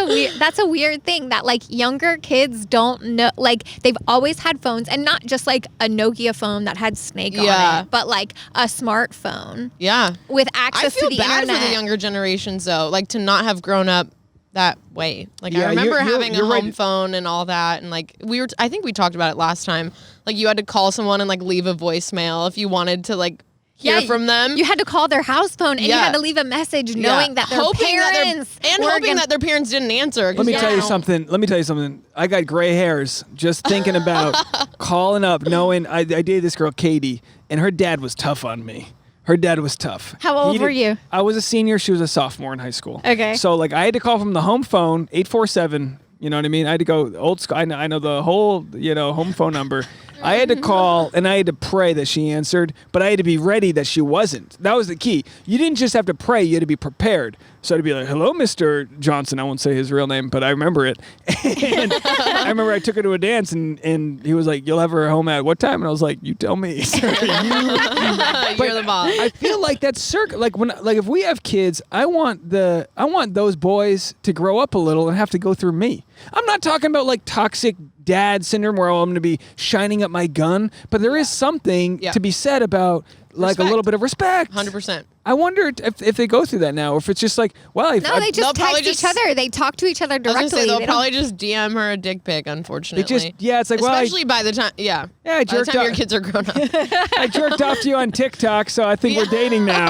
a weird thing that like younger kids don't know. Like they've always had phones, and not just like a Nokia phone that had Snake on it, but like a smartphone Yeah. with I access feel to the bad internet. for the younger generations though, like to not have grown up that way. Like Yeah, I remember you're having a right. home phone and all that, and like I think we talked about it last time. Like you had to call someone and like leave a voicemail if you wanted to like hear from them. You had to call their house phone, and you Yeah. had to leave a message knowing that their hoping parents hoping that their parents didn't answer. 'cause Let me you tell you know. something. I got gray hairs just thinking about calling up, knowing I dated this girl, Katie, and her dad was tough on me. Her dad was tough. How old were you? I was a senior. She was a sophomore in high school. Okay. So like I had to call from the home phone, 847. You know what I mean? I had to go old school. I know the whole, home phone number. I had to call and I had to pray that she answered, but I had to be ready that she wasn't. That was the key. You didn't just have to pray, you had to be prepared. So I'd be like, "Hello, Mr. Johnson." I won't say his real name, but I remember it. And I remember I took her to a dance and he was like, "You'll have her home at what time?" And I was like, "You tell me." You're the boss. I feel like that's if we have kids, I want those boys to grow up a little and have to go through me. I'm not talking about like toxic dad syndrome where I'm going to be shining up my gun, but there is something to be said about like a little bit of respect. 100%. I wonder if they go through that now, or if it's just like, well, No, they'll they just probably text just- each other. They talk to each other I was gonna directly. say they'll They don't- probably just DM her a dick pic. Unfortunately, it's like, especially by the time, I by the jerked time your off. kids are grown up. I jerked off to you on TikTok, so I think we're dating now.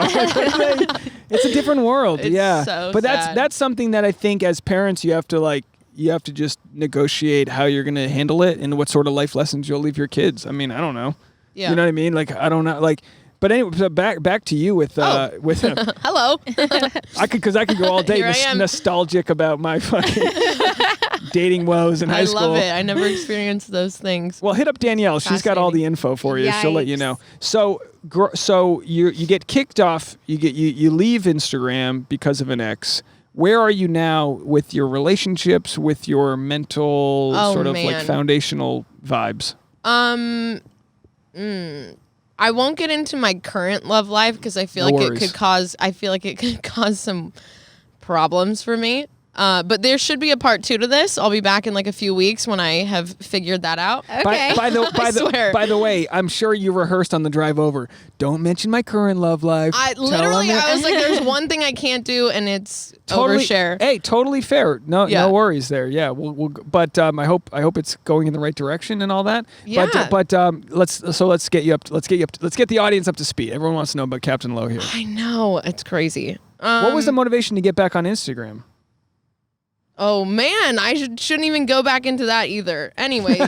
It's a different world. It's yeah. so but sad. that's something that I think as parents you have to just negotiate how you're going to handle it and what sort of life lessons you'll leave your kids. I mean, I don't know. Yeah. You know what I mean? Like, I don't know. Like, but anyway, so back to you with Hello. I could go all day Here I am. nostalgic about my fucking dating woes in high school. I love it. I never experienced those things. Well, hit up Danielle. She's got all the info for you. She'll let you know. So you get kicked off. You leave Instagram because of an ex. Where are you now with your relationships, with your mental like foundational vibes? I won't get into my current love life because I feel like it could cause some problems for me. But there should be a part 2 to this. I'll be back in like a few weeks when I have figured that out. Okay. By the way, I'm sure you rehearsed on the drive over. Don't mention my current love life. I was like, there's one thing I can't do, and it's overshare. Hey, totally fair. No worries there. Yeah, but I hope it's going in the right direction and all that. Yeah. But let's get the audience up to speed. Everyone wants to know about Captain Low here. I know, it's crazy. What was the motivation to get back on Instagram? Oh man, I shouldn't even go back into that either. Anyways,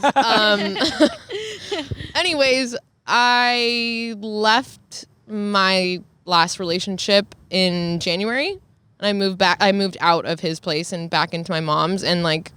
I left my last relationship in January, and I moved back. I moved out of his place and back into my mom's, and like,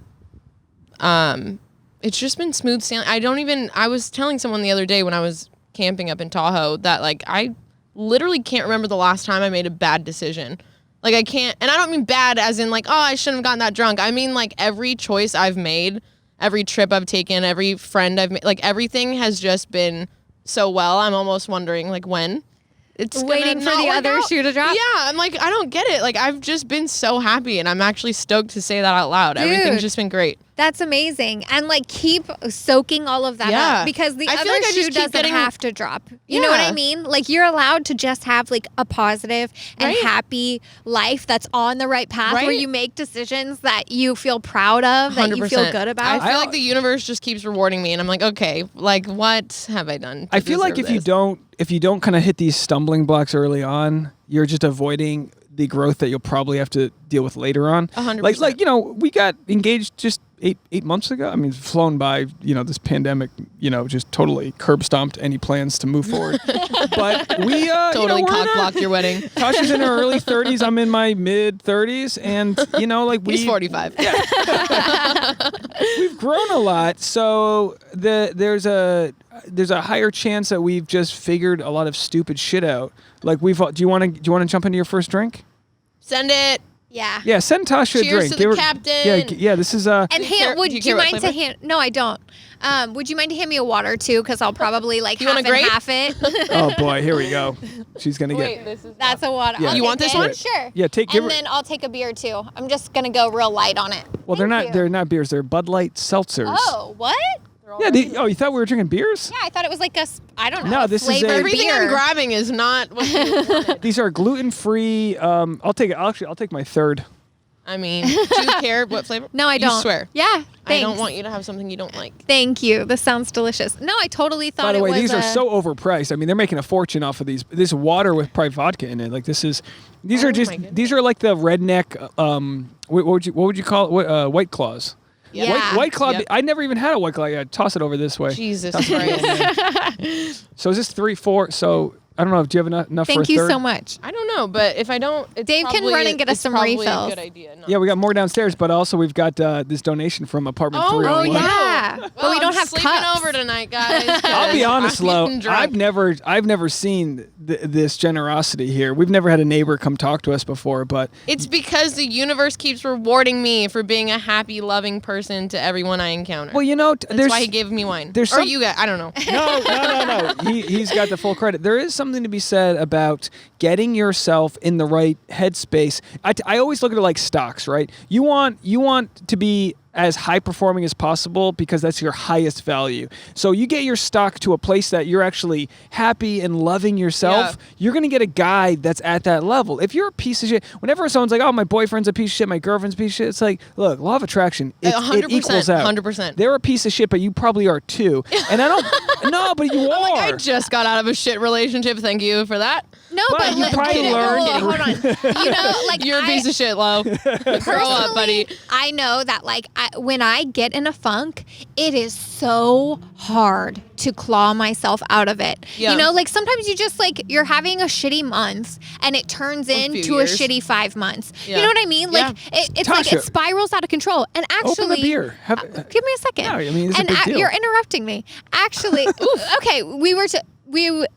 it's just been smooth sailing. I was telling someone the other day when I was camping up in Tahoe that like I literally can't remember the last time I made a bad decision. Like, I can't, and I don't mean bad as in like, oh, I shouldn't have gotten that drunk. I mean like every choice I've made, every trip I've taken, every friend I've made, like everything has just been so well. I'm almost wondering like when it's waiting for the other shoe to drop. Yeah, I'm like, I don't get it. Like, I've just been so happy, and I'm actually stoked to say that out loud. Dude, everything's just been great. That's amazing. And like keep soaking all of that up because the other shoe doesn't have to drop. You know what I mean? Like you're allowed to just have like a positive and happy life that's on the right path where you make decisions that you feel proud of, 100%. That you feel good about. I feel like the universe just keeps rewarding me, and I'm like, okay, like what have I done? I feel like if you don't kind of hit these stumbling blocks early on, you're just avoiding the growth that you'll probably have to deal with later on. 100%. Like we got engaged just eight months ago. I mean, it's flown by, this pandemic, just totally curb stomped any plans to move forward. But we totally cock-blocked your wedding. Tasha's in her early 30s. I'm in my mid 30s, and he's 45. Yeah. We've grown a lot, so there's a higher chance that we've just figured a lot of stupid shit out. Like do you want to jump into your first drink? Send it. Yeah. Yeah, send Tasha a drink. Cheers to the captain. Yeah, this is And would you mind to hand? No, I don't. Would you mind to hand me a water too? Because I'll probably like half it. Oh boy, here we go. She's gonna That's a water. Yeah. You want this one? Sure. Yeah, then I'll take a beer too. I'm just gonna go real light on it. Well, they're not beers. They're Bud Light seltzers. Oh, what? Yeah. You thought we were drinking beers? Yeah, I thought it was like I don't know. No, this is everything I'm grabbing is not what you wanted. These are gluten-free. I'll take it. I'll take my third. I mean, do you care what flavor? No, I don't. You swear? Yeah, thanks. I don't want you to have something you don't like. Thank you. This sounds delicious. No, I totally thought it was. By the way, these are so overpriced. I mean, they're making a fortune off of these. This water with probably vodka in it. Like these are like the redneck. What would you call it? White Claws. Yeah. White Claw. Yep. I never even had a White Claw. Yeah, toss it over this way. Jesus Christ. So is this 3, 4? So I don't know. Do you have enough for a third? Thank you so much. I don't know, but if I don't, Dave can run and get us some refills. A good idea. Yeah, we got more downstairs, but also we've got this donation from apartment 301. Oh yeah, well, but we don't have sleeping cups. over tonight, guys. I'll be honest, Lo. I've never seen this generosity here. We've never had a neighbor come talk to us before, but it's because the universe keeps rewarding me for being a happy, loving person to everyone I encounter. Well, that's why he gave me wine. You guys, I don't know. No. He's got the full credit. There is something to be said about getting yourself in the right headspace. I always look at it like stocks, right? You want to be as high performing as possible because that's your highest value. So you get your stock to a place that you're actually happy and loving yourself, you're going to get a guy that's at that level. If you're a piece of shit, whenever someone's like, oh, my boyfriend's a piece of shit, my girlfriend's a piece of shit, it's like, look, law of attraction, it equals out. 100%. They're a piece of shit, but you probably are too. And I don't, no, but you are. I just got out of a shit relationship. Thank you for that. No, but you probably learned. Hold on. You know, like You're a piece of shit, Lo. Grow up, buddy. I know that like when I get in a funk, it is so hard to claw myself out of it. Yeah. You know, like sometimes you just like you're having a shitty month and it turns into a shitty 5 months. Yeah. You know what I mean? Like it's like Tasha, it spirals out of control. And actually, open the beer. give me a second. No, I mean, it's a big deal. You're interrupting me. Actually, okay, we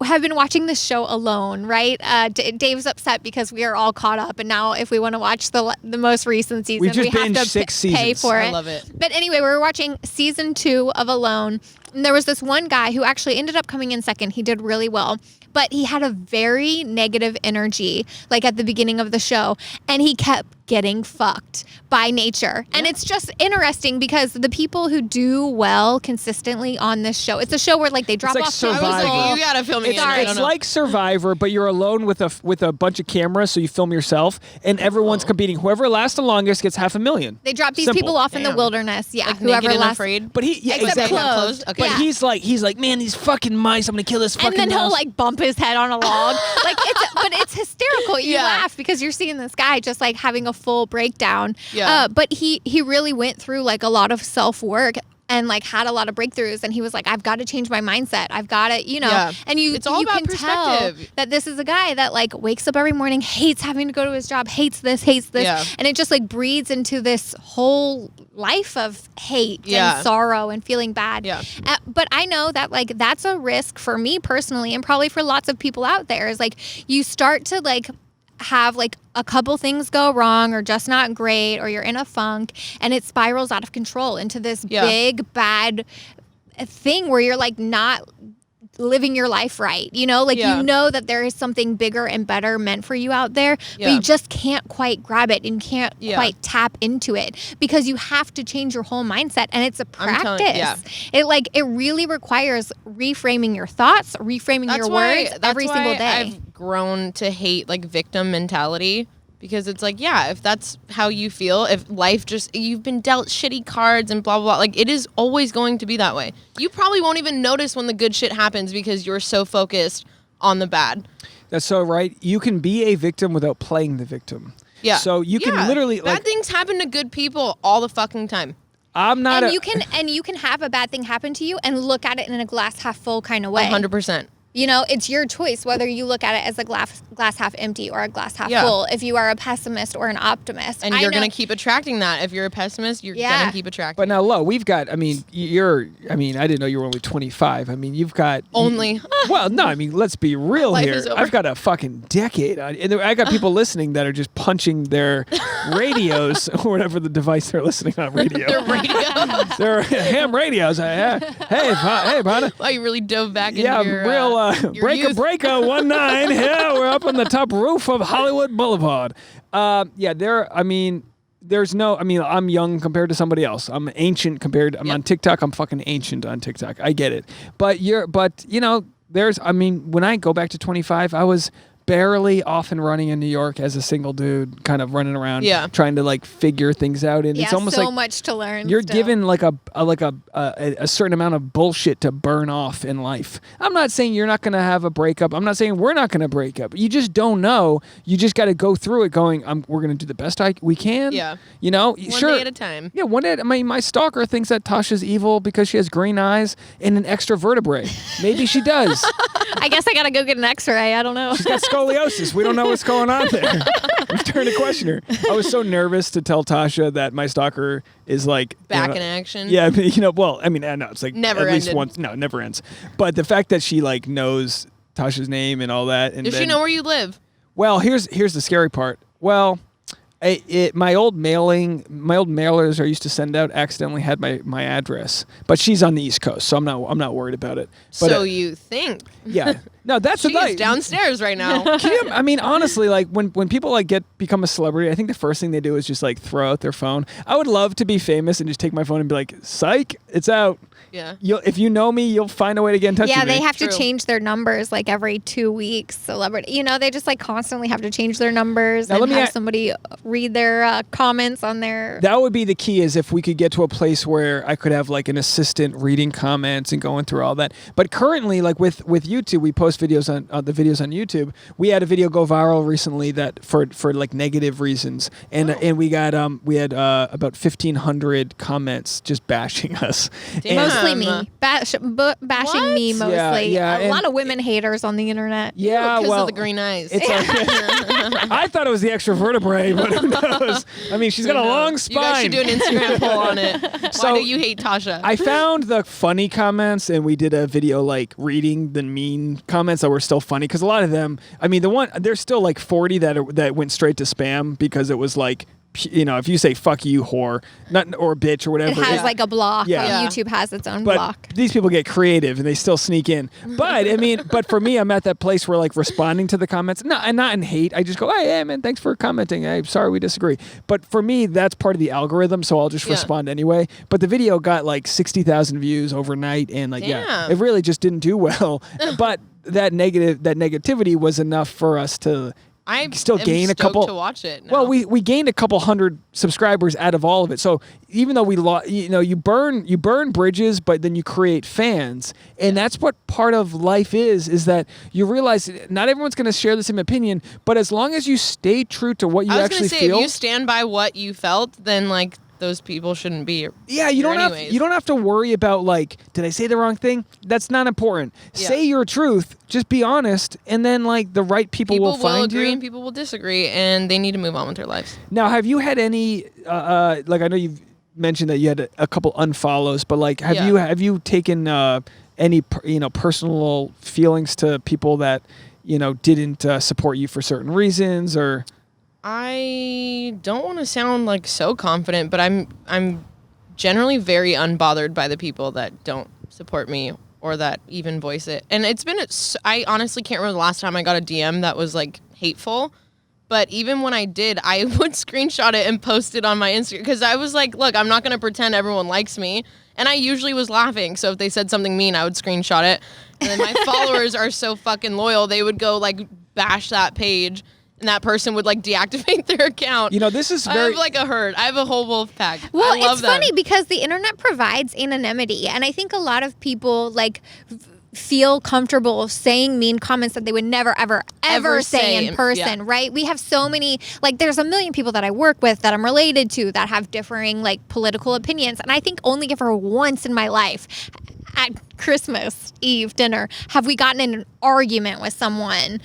have been watching this show alone, right? Dave's upset because we are all caught up, and now if we want to watch the most recent season, just we have binged to 6 pay seasons. for it. I love it. But anyway, we were watching season 2 of Alone, and there was this one guy who actually ended up coming in second. He did really well, but he had a very negative energy, like at the beginning of the show, and he kept getting fucked by nature. And it's just interesting because the people who do well consistently on this show, it's a show where like they drop like off Survivor. I was people. like, you gotta film me. It's like Survivor, but you're alone with a bunch of cameras, so you film yourself, and everyone's competing. Whoever lasts the longest gets $500,000. They drop these Simple. people off in the Damn. wilderness. Yeah, like whoever naked and lasts. afraid. But Except exactly. clothes. Okay. But Yeah. he's like, man, these fucking mice. I'm gonna kill this fucking And then he'll mouse. like bump his head on a log. But it's hysterical. You Yeah. laugh because you're seeing this guy just like having a full breakdown. Yeah. But he really went through like a lot of self work and like had a lot of breakthroughs, and he was like, I've got to change my mindset. I've got to, you know, Yeah. and It's all you about can tell perspective. that this is a guy that like wakes up every morning, hates having to go to his job, hates this, Yeah. and it just like breeds into this whole life of hate Yeah. and sorrow and feeling bad. Yeah. But I know that like that's a risk for me personally, and probably for lots of people out there, is like you start to like have like a couple things go wrong or just not great, or you're in a funk and it spirals out of control into this big bad thing where you're like not living your life right, you know, like you know that there is something bigger and better meant for you out there, but you just can't quite grab it and can't quite tap into it because you have to change your whole mindset, and it's a practice. It really requires reframing your thoughts, reframing your words every single day. I've grown to hate like victim mentality. Because it's like, yeah, if that's how you feel, if life just, you've been dealt shitty cards and blah, blah, blah, like it is always going to be that way. You probably won't even notice when the good shit happens because you're so focused on the bad. That's so right. You can be a victim without playing the victim. Yeah. So you can literally bad things happen to good people all the fucking time. I'm not and you can have a bad thing happen to you and look at it in a glass half full kind of way. 100%. You know, it's your choice whether you look at it as a glass half empty or a glass half full, if you are a pessimist or an optimist. And you're going to keep attracting that. If you're a pessimist, you're going to keep attracting But now, Lo, we've got, I mean, I didn't know you were only 25. I mean, you've got... Only. Well, no, I mean, let's be real Life here. is over. I've got a fucking decade. And I got people listening that are just punching their radios or whatever the device they're listening on radio. Their radios. They're ham radios. Hey, partner. Wow, you really dove back into Yeah, your, real your youth. breaker 19. Yeah, we're up on the top roof of Hollywood Boulevard. I'm young compared to somebody else. I'm ancient compared. I'm on TikTok. I'm fucking ancient on TikTok. I get it. But when I go back to 25, I was barely off and running in New York as a single dude, kind of running around, trying to like figure things out. And it's almost so like much to learn. You're still. given like a certain amount of bullshit to burn off in life. I'm not saying you're not going to have a breakup. I'm not saying we're not going to break up. You just don't know. You just got to go through it going, we're going to do the best we can. Yeah. You know, One day at a time. Yeah, one day. I mean, my stalker thinks that Tasha's evil because she has green eyes and an extra vertebrae. Maybe she does. I guess I got to go get an x-ray. I don't know. She's got scoliosis. We don't know what's going on there. I'm trying to question her. I was so nervous to tell Tasha that my stalker is like back in action. Yeah, no, it's like never at least ended. once. No, it never ends. But the fact that she like knows Tasha's name and all that, and Does she know where you live? Well, here's the scary part. Well, my old mailers I used to send out accidentally had my address, but she's on the East Coast, so I'm not worried about it. But, So you think? Yeah, no, that's She's what downstairs right now. I mean, honestly, like when people like become a celebrity, I think the first thing they do is just like throw out their phone. I would love to be famous and just take my phone and be like, "Psych, it's out." Yeah. If you know me, you'll find a way to get in touch with me. Yeah, they have True. to change their numbers like every 2 weeks. Celebrity, they just like constantly have to change their numbers Now, and have somebody read their comments on their. That would be the key, is if we could get to a place where I could have like an assistant reading comments and going through all that. But currently, like with YouTube, we post videos on the videos on YouTube. We had a video go viral recently that for like negative reasons, and we got we had about 1,500 comments just bashing us. Mostly me, bashing me mostly. Yeah, a lot of women haters on the internet. Yeah, because well, of the green eyes. It's I thought it was the extra vertebrae, but who knows? I mean, she's got a long spine. You guys should do an Instagram poll on it. Why do you hate Tasha? I found the funny comments, and we did a video like reading the mean comments that were still funny, because a lot of them, I mean, there's still like 40 that went straight to spam, because it was like, you know, if you say "fuck you, whore," or "bitch" or whatever, it has like a block. Yeah. YouTube has its own but block. These people get creative and they still sneak in. But I mean, but for me, I'm at that place where like responding to the comments, not in hate. I just go, "Hey, man, thanks for commenting. I'm sorry we disagree." But for me, that's part of the algorithm, so I'll just respond anyway. But the video got like 60,000 views overnight, and like it really just didn't do well. But that negativity was enough for us to. I still gain a couple to watch it now. Well, we gained a couple hundred subscribers out of all of it. So even though we lost, you know, you burn bridges, but then you create fans, and that's what part of life is that you realize not everyone's going to share the same opinion, but as long as you stay true to what you actually feel, if you stand by what you felt, then like those people shouldn't be. Yeah, you don't have to worry about like, did I say the wrong thing? That's not important. Yeah. Say your truth. Just be honest, and then like the right people will find you. People will agree and people will disagree, and they need to move on with their lives. Now, have you had any like, I know you've mentioned that you had a couple unfollows, but like have you taken any personal feelings to people that didn't support you for certain reasons? Or I don't want to sound like so confident, but I'm generally very unbothered by the people that don't support me or that even voice it. And it's been, I honestly can't remember the last time I got a DM that was like hateful. But even when I did, I would screenshot it and post it on my Instagram, because I was like, look, I'm not going to pretend everyone likes me. And I usually was laughing. So if they said something mean, I would screenshot it. And then my followers are so fucking loyal. They would go like bash that page. And that person would like deactivate their account. This is very... I have like a herd. I have a whole wolf pack. Well, I love it's funny because the internet provides anonymity. And I think a lot of people like feel comfortable saying mean comments that they would never, ever say in person, right? We have so many, like there's a million people that I work with that I'm related to that have differing like political opinions. And I think only ever once in my life at Christmas Eve dinner have we gotten in an argument with someone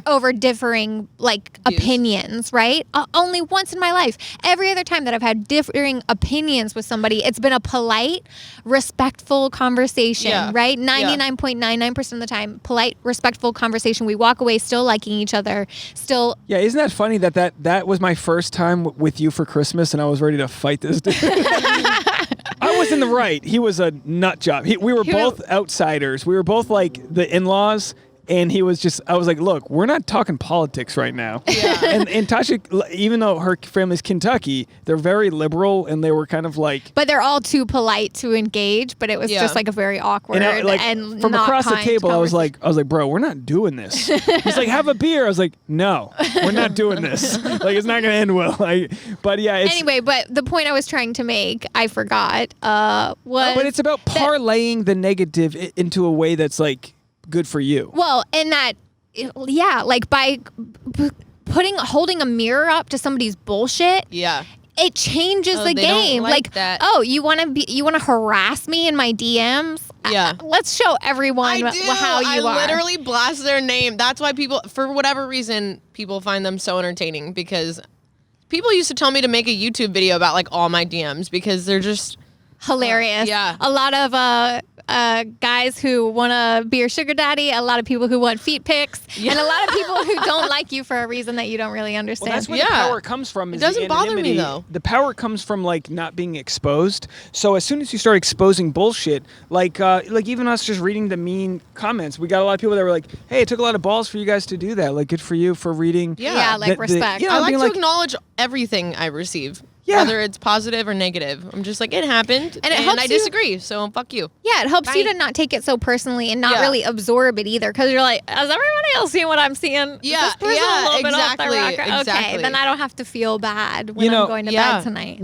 over differing like opinions, right? Only once in my life. Every other time that I've had differing opinions with somebody, it's been a polite, respectful conversation, right? 99.99% of the time, polite, respectful conversation. We walk away still liking each other, still. Yeah, isn't that funny that was my first time with you for Christmas, and I was ready to fight this dude. I was in the right. He was a nut job. We were both outsiders. We were both like the in-laws, and he was just, I was like, look, we're not talking politics right now. Yeah. And Tasha, even though her family's Kentucky, they're very liberal, and they were kind of like... But they're all too polite to engage, but it was just like a very awkward and from not across the kind table, I was like, bro, we're not doing this. He's like, have a beer. I was like, no, we're not doing this. Like, it's not going to end well. But yeah. Anyway, but the point I was trying to make, I forgot, was... But it's about parlaying the negative into a way that's like, good for you. Well, and that, like by holding a mirror up to somebody's bullshit. Yeah. It changes the game. Like that. Oh, you want to harass me in my DMs? Yeah. Let's show everyone how you are. I literally blast their name. That's why people, for whatever reason, people find them so entertaining, because people used to tell me to make a YouTube video about like all my DMs because they're just hilarious. Yeah. A lot of guys who want to be your sugar daddy, a lot of people who want feet pics, and a lot of people who don't like you for a reason that you don't really understand. Well, that's where the power comes from. It doesn't bother me though. The power comes from like not being exposed. So as soon as you start exposing bullshit, like even us just reading the mean comments, we got a lot of people that were like, "Hey, it took a lot of balls for you guys to do that. Like, good for you for reading." Yeah, like respect. I like to acknowledge everything I receive. Yeah. whether it's positive or negative. I'm just like, it happened, And it helps I disagree, so fuck you. Yeah, it helps Bye. you to not take it so personally and not Yeah. really absorb it either, because you're like, is everybody else seeing what I'm seeing? Yeah, Is this person a little bit off exactly, the rocker? Okay, exactly. then I don't have to feel bad when You know, I'm going to yeah. bed tonight.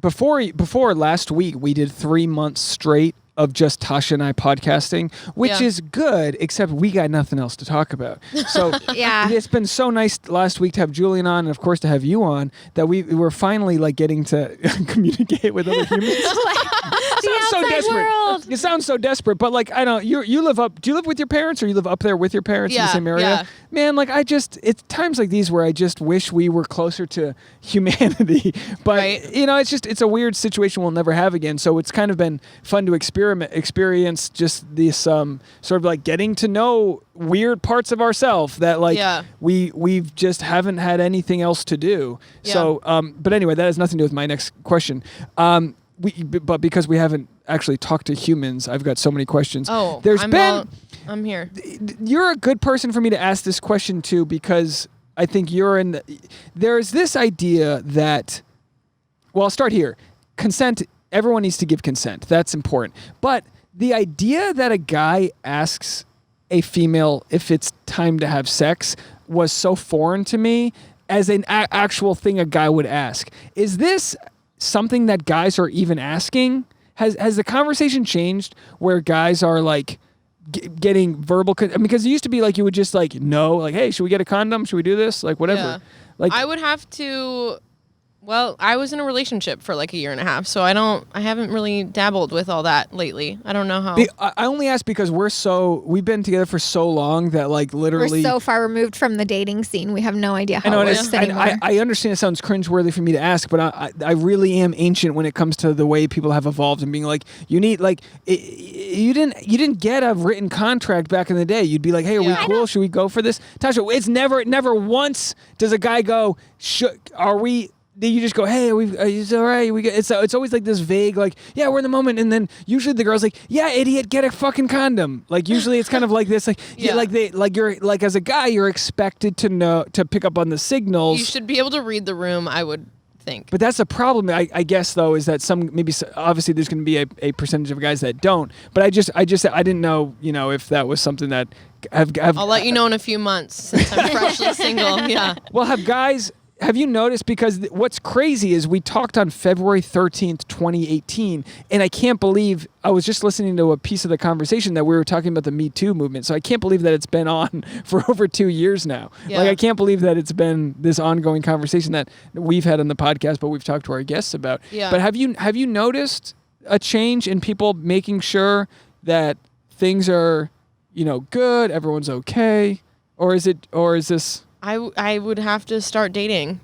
Before last week, we did 3 months straight of just Tasha and I podcasting, which Yeah. is good, except we got nothing else to talk about. So Yeah. it's been so nice last week to have Julian on, and of course to have you on, that we were finally like getting to communicate with other humans. The so outside desperate. world. It sounds so desperate, but like I don't. You live up. Do you live with your parents, or you live up there with your parents in the Yeah, same area? yeah. Man, like it's times like these where I just wish we were closer to humanity. But Right. it's a weird situation we'll never have again. So it's kind of been fun to experience just this sort of like getting to know weird parts of ourselves that like Yeah. we've just haven't had anything else to do. Yeah. So but anyway, that has nothing to do with my next question. But because we haven't actually talked to humans, I've got so many questions. Oh, I'm here. You're a good person for me to ask this question to, because I think there's this idea that, well, I'll start here. Consent, everyone needs to give consent. That's important. But the idea that a guy asks a female if it's time to have sex was so foreign to me as an actual thing a guy would ask. Is this something that guys are even asking? Has the conversation changed where guys are like getting verbal? Because it used to be like you would just like no, like, hey, should we get a condom? Should we do this? Like whatever. Yeah. Like I would have to. Well, I was in a relationship for like a year and a half, so I haven't really dabbled with all that lately. I don't know how. I only ask because we've been together for so long that like literally. We're so far removed from the dating scene. We have no idea how I know, it and works it's- anymore. I understand it sounds cringeworthy for me to ask, but I really am ancient when it comes to the way people have evolved and being like, you need like you didn't get a written contract back in the day. You'd be like, hey, are we Yeah. cool? Should we go for this? Tasha, it's never once does a guy go, are we? You just go, hey, it's all right. It's always like this vague, like, yeah, we're in the moment, and then usually the girl's like, yeah, idiot, get a fucking condom. Like usually it's kind of like this, like, Yeah. you're like as a guy, you're expected to pick up on the signals. You should be able to read the room, I would think. But that's the problem, I guess, though, is that obviously there's going to be a percentage of guys that don't. But I didn't know, if that was something that I'll let you know in a few months since I'm freshly single. Yeah. Well, have you noticed, because what's crazy is we talked on February 13th, 2018, and I can't believe, I was just listening to a piece of the conversation that we were talking about the Me Too movement, so I can't believe that it's been on for over 2 years now. Yeah. Like, I can't believe that it's been this ongoing conversation that we've had on the podcast, but we've talked to our guests about. Yeah. But have you noticed a change in people making sure that things are, good, everyone's okay, or is this... I would have to start dating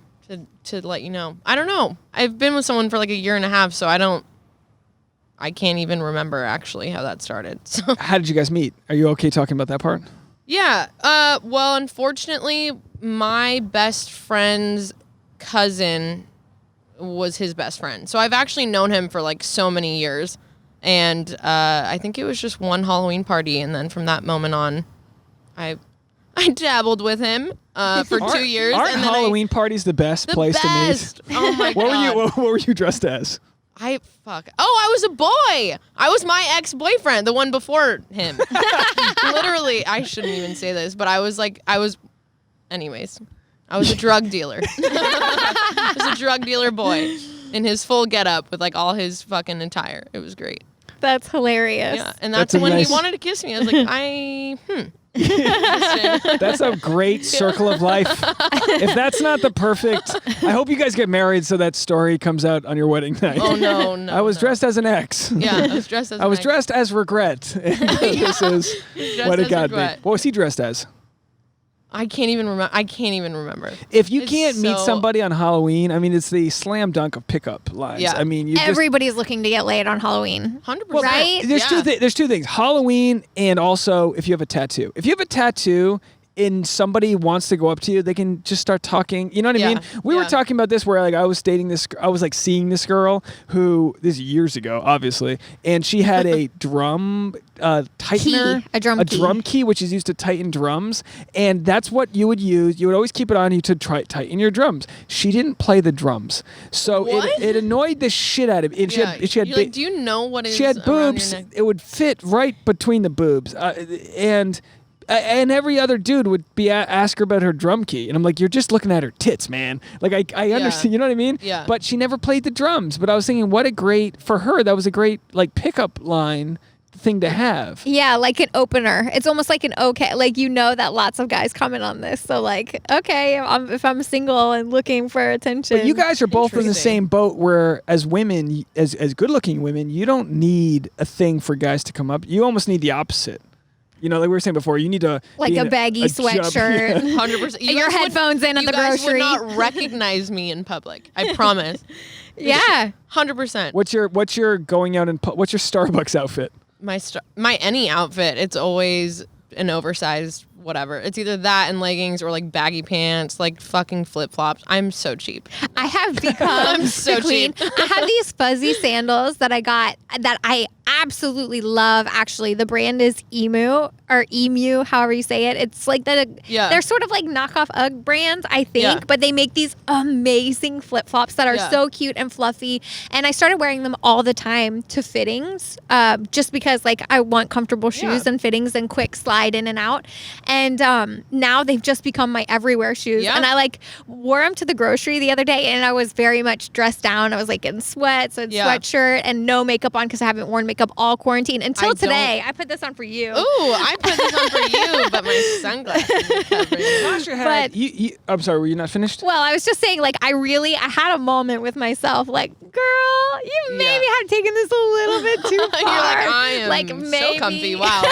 to let you know. I don't know. I've been with someone for like a year and a half, so I can't even remember actually how that started. So How did you guys meet? Are you okay talking about that part? yeah. Well, unfortunately, my best friend's cousin was his best friend. So I've actually known him for like so many years. And I think it was just one Halloween party, and then from that moment on, I dabbled with him for 2 years. Aren't and then Halloween parties the best place to meet? Oh my What god! what were you dressed as? I was a boy. I was my ex-boyfriend, the one before him. Literally, I shouldn't even say this, but I was a drug dealer. I was a drug dealer boy in his full getup with like all his fucking attire. It was great. That's hilarious. Yeah, and That's that's a when nice- he wanted to kiss me. I was like, That's a great circle of life. If that's not the perfect, I hope you guys get married so that story comes out on your wedding night. Oh no, I was dressed as an ex. Yeah, I was dressed as. I was an ex. dressed as regret. And this is Dressed what it as got regret. me. What was he dressed as? I can't even remember. If you It's can't meet so- somebody on Halloween, I mean, it's the slam dunk of pickup lines. Yeah. I mean, you just Everybody's looking to get laid on Halloween. 100%. Right? There's two things: Halloween, and also if you have a tattoo. If you have a tattoo, and somebody wants to go up to you, they can just start talking. You know what I mean? We were talking about this where like I was seeing this girl who, this is years ago, obviously, and she had a drum tightener, a drum key, which is used to tighten drums, and that's what you would use. You would always keep it on you to try tighten your drums. She didn't play the drums, so it annoyed the shit out of me. And she had like, do you know what is? She had boobs. It would fit right between the boobs, and every other dude would be ask her about her drum key, and I'm like, you're just looking at her tits, man. Like I understand, you know what I mean? Yeah. But she never played the drums. But I was thinking, what a great for her. That was a great like pickup line thing to have. Yeah, like an opener. It's almost like an okay, like that lots of guys comment on this. So like, okay, if I'm single and looking for attention. But you guys are both in the same boat where as women, as good-looking women, you don't need a thing for guys to come up. You almost need the opposite. You know, like we were saying before, you need to like a baggy sweatshirt, 100%. Your headphones in at the grocery. You guys would not recognize me in public. I promise. Yeah, 100%. What's your going out what's your Starbucks outfit? My any outfit, it's always an oversized whatever. It's either that and leggings or like baggy pants, like fucking flip-flops. I'm so cheap. I have become so the queen. cheap. I have these fuzzy sandals that I got that I absolutely love. Actually, the brand is Emu, however you say it. It's like they're sort of like knockoff UGG brands, I think, but they make these amazing flip-flops that are so cute and fluffy. And I started wearing them all the time to fittings, just because like I want comfortable shoes and fittings and quick slide in and out. And now they've just become my everywhere shoes. Yeah. And I like wore them to the grocery the other day, and I was very much dressed down. I was like in sweats and sweatshirt and no makeup on because I haven't worn makeup all quarantine until today. I put this on for you. Ooh, I put this on for you, but my sunglasses are covering. Tasha had, I'm sorry, were you not finished? Well, I was just saying, like, I had a moment with myself, like, girl, you maybe have taken this a little bit too far. You're like, I am maybe. so comfy. Wow.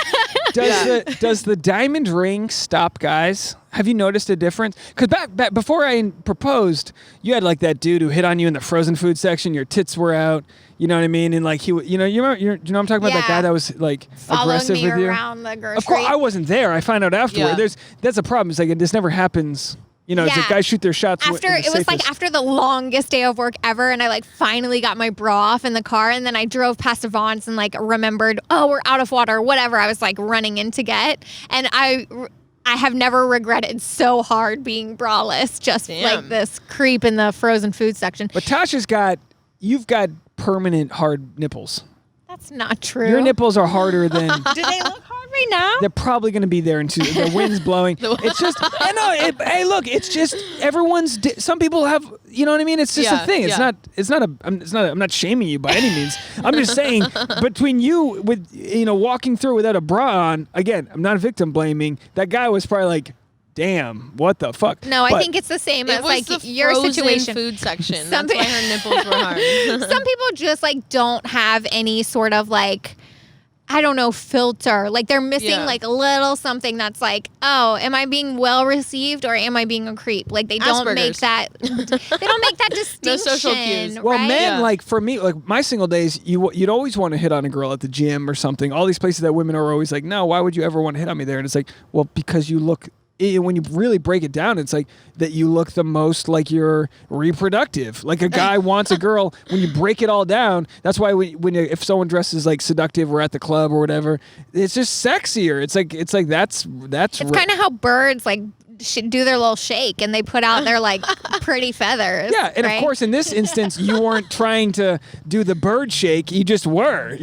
Does the diamond ring stop guys? Have you noticed a difference? Because back before I proposed, you had like that dude who hit on you in the frozen food section. Your tits were out. You know what I mean? And like you remember, you know what I'm talking about? That guy that was like aggressive with you. Following me around the grocery. Of course, I wasn't there. I find out afterward. Yeah. That's a problem. It's like this never happens. You know, it's like guys shoot their shots. It was like after the longest day of work ever, and I like finally got my bra off in the car, and then I drove past Avon's and like remembered, oh, we're out of water, whatever. I was like running in to get, and I have never regretted so hard being braless, just like this creep in the frozen food section. But you've got permanent hard nipples. That's not true. Your nipples are harder than. Do they look hard right now? They're probably going to be there until the wind's blowing. It's just, I know. Hey, look, it's just everyone's. Some people have, you know what I mean. It's just a thing. It's not. I'm not shaming you by any means. I'm just saying between you with walking through without a bra on. Again, I'm not victim blaming. That guy was probably like, damn, what the fuck? No, I think it's the same as like your situation. Food section. That's why her nipples were hard. Some people just like don't have any sort of like, I don't know, filter. Like they're missing like a little something that's like, oh, am I being well received or am I being a creep? Like they don't make that. They don't make that distinction. No social cues. Right? Well, men, like for me, like my single days, you'd always want to hit on a girl at the gym or something. All these places that women are always like, no, why would you ever want to hit on me there? And it's like, well, because you look. When you really break it down, it's like that you look the most like you're reproductive. Like a guy wants a girl. When you break it all down, that's why if someone dresses like seductive or at the club or whatever, it's just sexier. It's like that's. It's kind of how birds like do their little shake and they put out their like pretty feathers. Yeah, and of course in this instance you weren't trying to do the bird shake, you just were,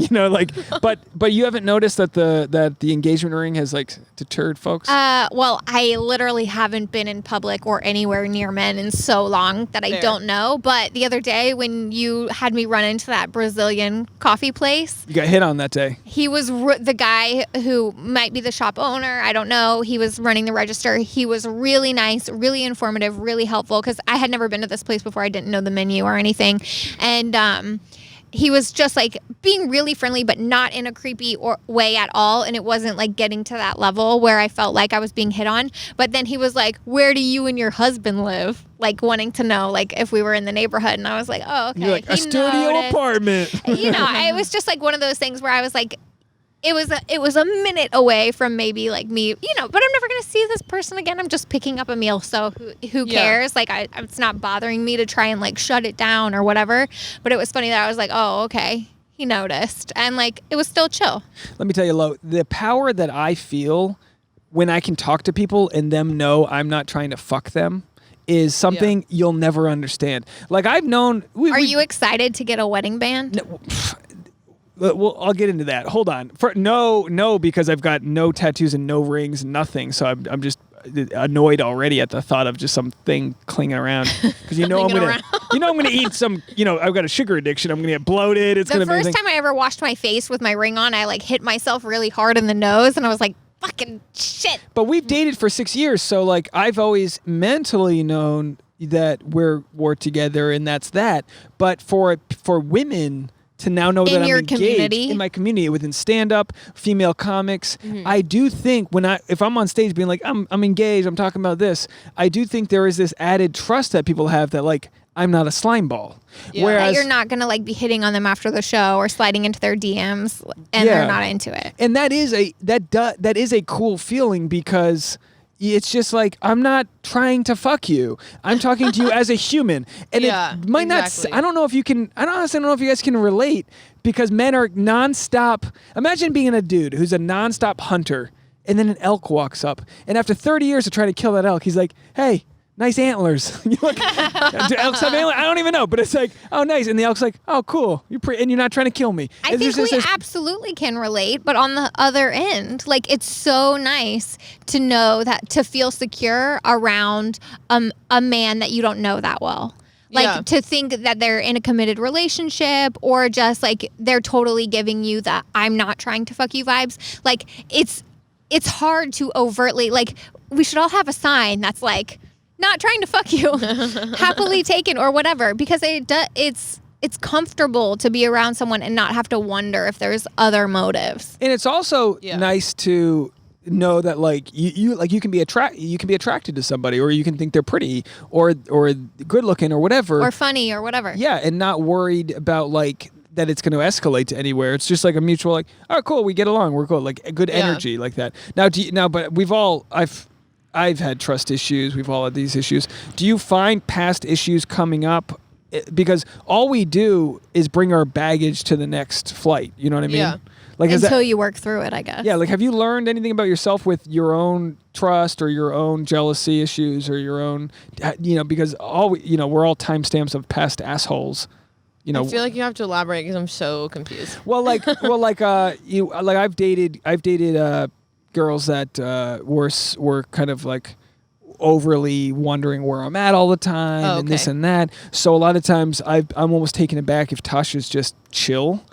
but you haven't noticed that the engagement ring has like deterred folks? Well, I literally haven't been in public or anywhere near men in so long that I don't know, but the other day when you had me run into that Brazilian coffee place, you got hit on that day. He was the guy who might be the shop owner, I don't know, he was running the register. He was really nice, really informative, really helpful because I had never been to this place before. I didn't know the menu or anything. And he was just like being really friendly, but not in a creepy way at all. And it wasn't like getting to that level where I felt like I was being hit on. But then he was like, where do you and your husband live? Like wanting to know like if we were in the neighborhood. And I was like, oh, okay. You're like, a studio apartment. It was just like one of those things where I was like, it was a minute away from maybe like me, but I'm never going to see this person again. I'm just picking up a meal. So who cares? Like it's not bothering me to try and like shut it down or whatever. But it was funny that I was like, oh, okay. He noticed. And like, it was still chill. Let me tell you, Lo, the power that I feel when I can talk to people and them know I'm not trying to fuck them is something you'll never understand. Like I've known. Are you excited to get a wedding band? No, well, I'll get into that. Hold on. No, because I've got no tattoos and no rings, nothing. So I'm just annoyed already at the thought of just something clinging around. Because I'm gonna eat some. I've got a sugar addiction. I'm gonna get bloated. It's the first time I ever washed my face with my ring on, I like hit myself really hard in the nose, and I was like, fucking shit. But we've dated for 6 years, so like I've always mentally known that we're together, and that's that. But for women to now know that I'm engaged in my community within stand-up, female comics, I do think if I'm on stage being like I'm engaged, I'm talking about this, I do think there is this added trust that people have that like I'm not a slime ball. Yeah. Whereas you're not gonna like be hitting on them after the show or sliding into their DMs and they're not into it. And that is a cool feeling because it's just like, I'm not trying to fuck you. I'm talking to you as a human. And it might not, I don't know if you can, I honestly don't know if you guys can relate because men are nonstop. Imagine being a dude who's a nonstop hunter and then an elk walks up. And after 30 years of trying to kill that elk, he's like, hey, nice antlers. Do elks have antlers? I don't even know, but it's like, oh, nice. And the elk's like, oh, cool. And you're not trying to kill me. I think we absolutely can relate, but on the other end, like it's so nice to know that, to feel secure around a man that you don't know that well. Like to think that they're in a committed relationship or just like they're totally giving you the I'm not trying to fuck you vibes. Like it's hard to overtly, like we should all have a sign that's like, not trying to fuck you, happily taken or whatever, because it's comfortable to be around someone and not have to wonder if there's other motives. And it's also nice to know that like you can be attracted to somebody, or you can think they're pretty or good looking or whatever, or funny or whatever. Yeah, and not worried about like that it's going to escalate to anywhere. It's just like a mutual like, oh cool, we get along, we're cool, like good energy like that. But I've had trust issues. We've all had these issues. Do you find past issues coming up? Because all we do is bring our baggage to the next flight. You know what I mean? Yeah. Like until you work through it, I guess. Yeah. Like, have you learned anything about yourself with your own trust or your own jealousy issues or your own, because we're all timestamps of past assholes. I feel like you have to elaborate because I'm so confused. I've dated girls that were kind of like overly wondering where I'm at all the time and this and that. So a lot of times I'm almost taken aback if Tasha's just chill.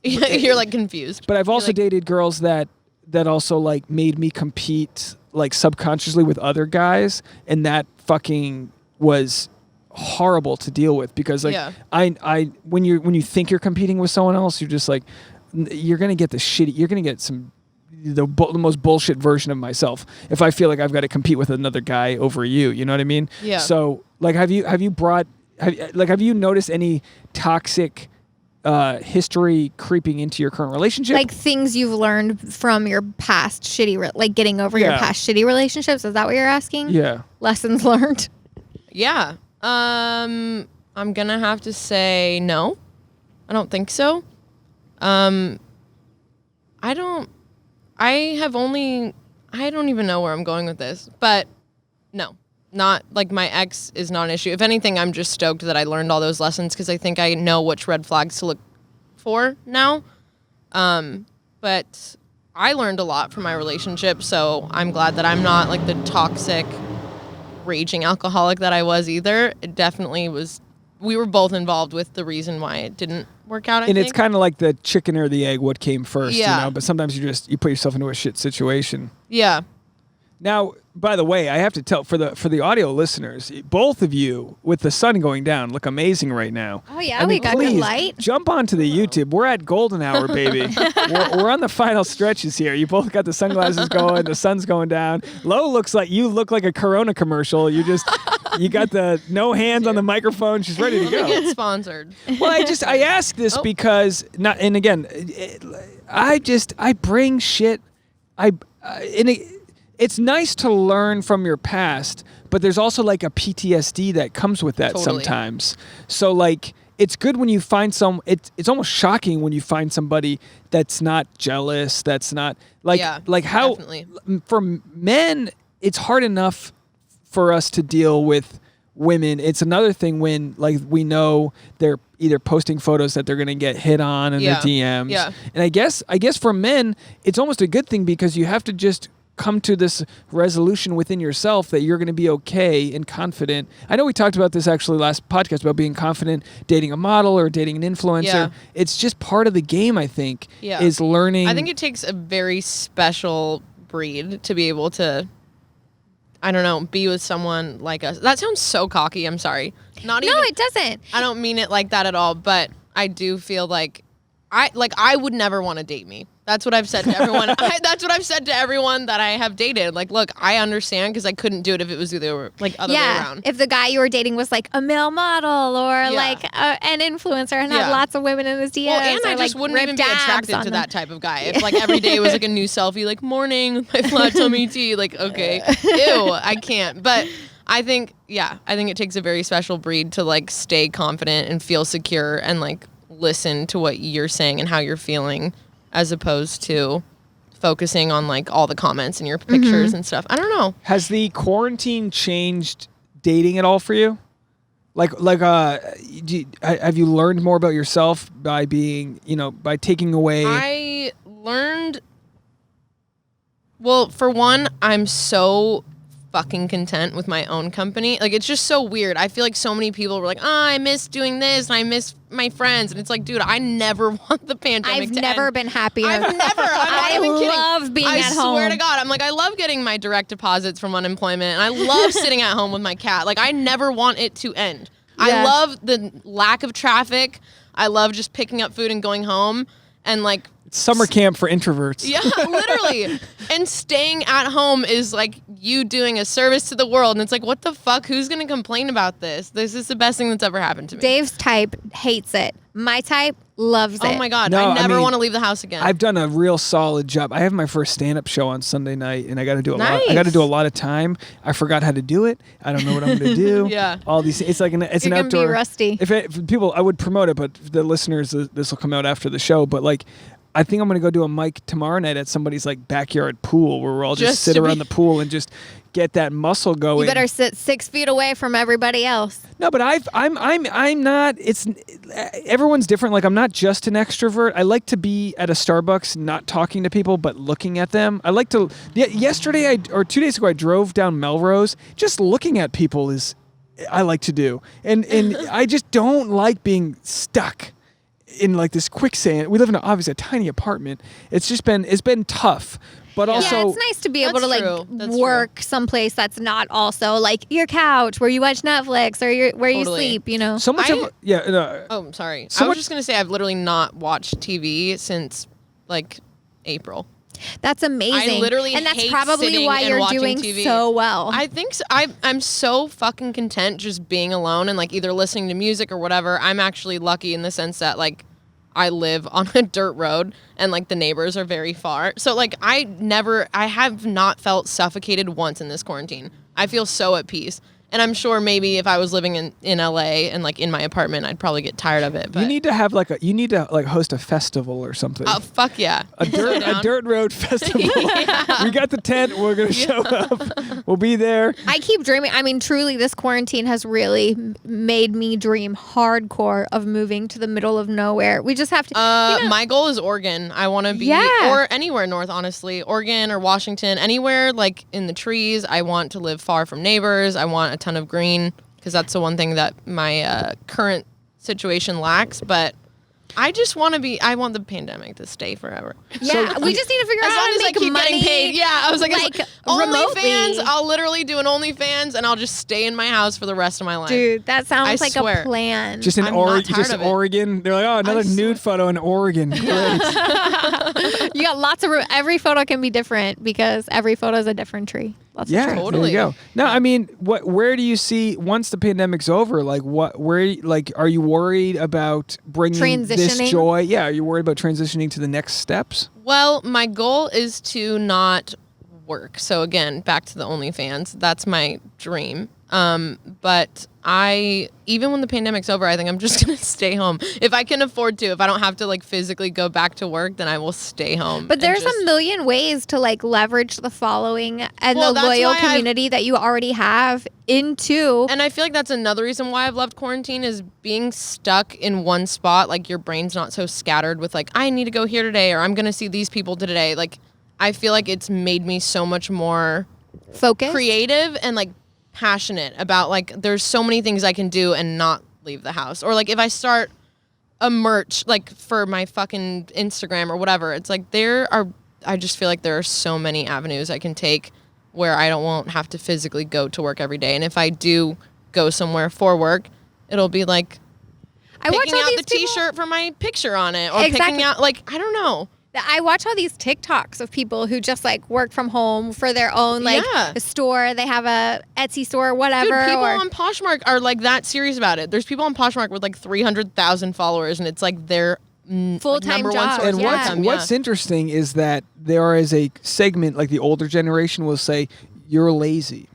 You're like confused. But I've also dated girls that also like made me compete like subconsciously with other guys, and that fucking was horrible to deal with because like I when you think you're competing with someone else, you're just like you're gonna get the most bullshit version of myself if I feel like I've got to compete with another guy over you. You know what I mean? Yeah. So like, have you noticed any toxic history creeping into your current relationship? Like things you've learned from your past shitty, like getting over your past shitty relationships. Is that what you're asking? Yeah. Lessons learned. Yeah. I'm gonna have to say no. I don't think so. I don't even know where I'm going with this, but no, not like my ex is not an issue. If anything, I'm just stoked that I learned all those lessons because I think I know which red flags to look for now. But I learned a lot from my relationship, so I'm glad that I'm not like the toxic, raging alcoholic that I was either. It definitely was. We were both involved with the reason why it didn't work out. I think. It's kind of like the chicken or the egg, what came first, but sometimes you put yourself into a shit situation. Yeah. Now, by the way, I have to tell for the audio listeners, both of you with the sun going down look amazing right now. Oh yeah, we got good light. Jump onto the YouTube. We're at golden hour, baby. we're on the final stretches here. You both got the sunglasses going. The sun's going down. Lo looks like you look like a Corona commercial. You just You got the no hands on the microphone. She's ready to go. Get sponsored. Well, I ask this because and again, I bring shit. It's nice to learn from your past, but there's also like a PTSD that comes with that sometimes. So like, it's good when you find it's almost shocking when you find somebody that's not jealous, that's not like how definitely. For men, it's hard enough for us to deal with women. It's another thing when like we know they're either posting photos that they're going to get hit on in their DMs. Yeah. And I guess for men, it's almost a good thing because you have to just come to this resolution within yourself that you're going to be okay and confident. I know we talked about this actually last podcast about being confident dating a model or dating an influencer. Yeah. It's just part of the game, I think, is learning. I think it takes a very special breed to be able to, I don't know, be with someone like us. That sounds so cocky. I'm sorry. No, it doesn't. I don't mean it like that at all, but I do feel like I would never want to date me. That's what I've said to everyone. That's what I've said to everyone that I have dated. Like, look, I understand because I couldn't do it if it was the other way around. If the guy you were dating was like a male model or like an influencer and had lots of women in his DMs. Well, and I just wouldn't even be attracted to that type of guy. If like every day was like a new selfie, like morning with my flat tummy tea, like okay, ew, I can't. But I think it takes a very special breed to like stay confident and feel secure and like listen to what you're saying and how you're feeling, as opposed to focusing on like all the comments in your pictures and stuff. I don't know. Has the quarantine changed dating at all for you? Have you learned more about yourself by being, by taking away? I learned. Well, for one, I'm so fucking content with my own company. Like, it's just so weird. I feel like so many people were like, I miss doing this and I miss my friends. And it's like, dude, I never want the pandemic to end. I've never been happier. I'm not even kidding. I love being at home. I swear to God. I'm like, I love getting my direct deposits from unemployment. And I love sitting at home with my cat. Like, I never want it to end. Yeah. I love the lack of traffic. I love just picking up food and going home. And like, summer camp for introverts. Yeah, literally. And staying at home is like you doing a service to the world. And it's like, what the fuck? Who's going to complain about this? This is the best thing that's ever happened to me. Dave's type hates it. My type loves it. Oh my God. I never want to leave the house again. I've done a real solid job. I have my first stand-up show on Sunday night and I got to do a lot. I got to do a lot of time. I forgot how to do it. I don't know what I'm going to do. Yeah. All these, it's like it's an outdoor. You're gonna be rusty. If people, I would promote it, but the listeners, this will come out after the show. But like, I think I'm going to go do a mic tomorrow night at somebody's like backyard pool where we'll all just sit around the pool and just get that muscle going. You better sit 6 feet away from everybody else. No, but I'm not. Everyone's different. Like, I'm not just an extrovert. I like to be at a Starbucks, not talking to people, but looking at them. I like to. Yesterday or 2 days ago, I drove down Melrose. Just looking at people I like to do, and I just don't like being stuck in like this quicksand. We live in obviously a tiny apartment. It's been tough. But also, it's nice to be able to work someplace that's not also like your couch where you watch Netflix or where you sleep, So much I'm sorry. I was just going to say I've literally not watched TV since like April. That's amazing. I literally and that's hate probably why you're doing TV. so well. I think so. I'm so fucking content just being alone and like either listening to music or whatever. I'm actually lucky in the sense that like I live on a dirt road and like the neighbors are very far. So like I have not felt suffocated once in this quarantine. I feel so at peace. And I'm sure maybe if I was living in LA and like in my apartment, I'd probably get tired of it. But you need to have host a festival or something. Oh, fuck yeah. A dirt road festival. Yeah. We got the tent. We're going to show up. We'll be there. I keep dreaming. I mean, truly, this quarantine has really made me dream hardcore of moving to the middle of nowhere. We just have to. My goal is Oregon. I want to be, or anywhere north, honestly. Oregon or Washington, anywhere like in the trees. I want to live far from neighbors. I want a ton of green because that's the one thing that my current situation lacks. But I just want I want the pandemic to stay forever. Yeah, so, we just need to figure out how to make money. Getting paid. Yeah, I was like remotely. OnlyFans. I'll literally do an OnlyFans and I'll just stay in my house for the rest of my life. Dude, that sounds like a plan. Just in Oregon. They're like, oh, another nude photo in Oregon. Great. You got lots of every photo can be different because every photo is a different tree. That's Yeah, the truth. Totally. there you go. No, I mean, where do you see once the pandemic's over? Like, are you worried about bringing this Transitioning? joy? Yeah, are you worried about transitioning to the next steps? Well, my goal is to not work. So again, back to the OnlyFans. That's my dream. But even when the pandemic's over, I think I'm just going to stay home. If I can afford to, if I don't have to like physically go back to work, then I will stay home. But there's a million ways to like leverage the following and the that's loyal why community that you already have into. And I feel like that's another reason why I've loved quarantine is being stuck in one spot. Like your brain's not so scattered with like, I need to go here today or I'm going to see these people today. Like, I feel like it's made me so much more Focus. creative and like passionate about like there's so many things I can do and not leave the house. Or like if I start a merch like for my fucking Instagram or whatever, it's like I just feel like there are so many avenues I can take where I won't have to physically go to work every day. And if I do go somewhere for work, it'll be like picking out the t-shirt for my picture on it or picking out like I don't know. I watch all these TikToks of people who just like work from home for their own like a store. They have a Etsy store or whatever. Dude, people on Poshmark are like that serious about it. There's people on Poshmark with like 300,000 followers and it's like their full-time number job. one source. And what's interesting is that there is a segment like the older generation will say you're lazy.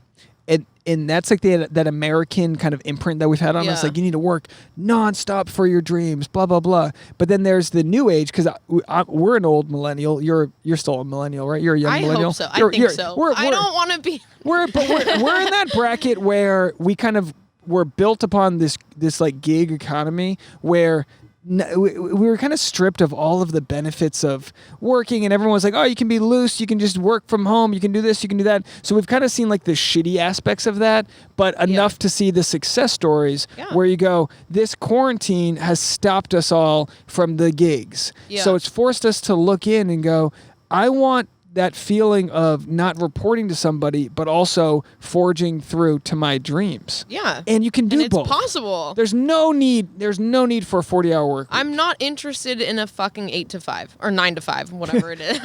And that's like that American kind of imprint that we've had on us. Like, you need to work nonstop for your dreams, blah, blah, blah. But then there's the new age, because we're an old millennial. You're still a millennial, right? You're a young millennial. I hope so. I think so. I don't want to be. We're in that bracket where we're built upon this like gig economy where we were kind of stripped of all of the benefits of working, and everyone was like, oh, you can be loose, you can just work from home, you can do this, you can do that. So we've kind of seen like the shitty aspects of that, but enough to see the success stories where you go, this quarantine has stopped us all from the gigs. So it's forced us to look in and go, I want that feeling of not reporting to somebody, but also forging through to my dreams. Yeah. And you can do both. It's possible. There's no need for a 40-hour work week. I'm not interested in a fucking 8 to 5 or 9 to 5, whatever it is.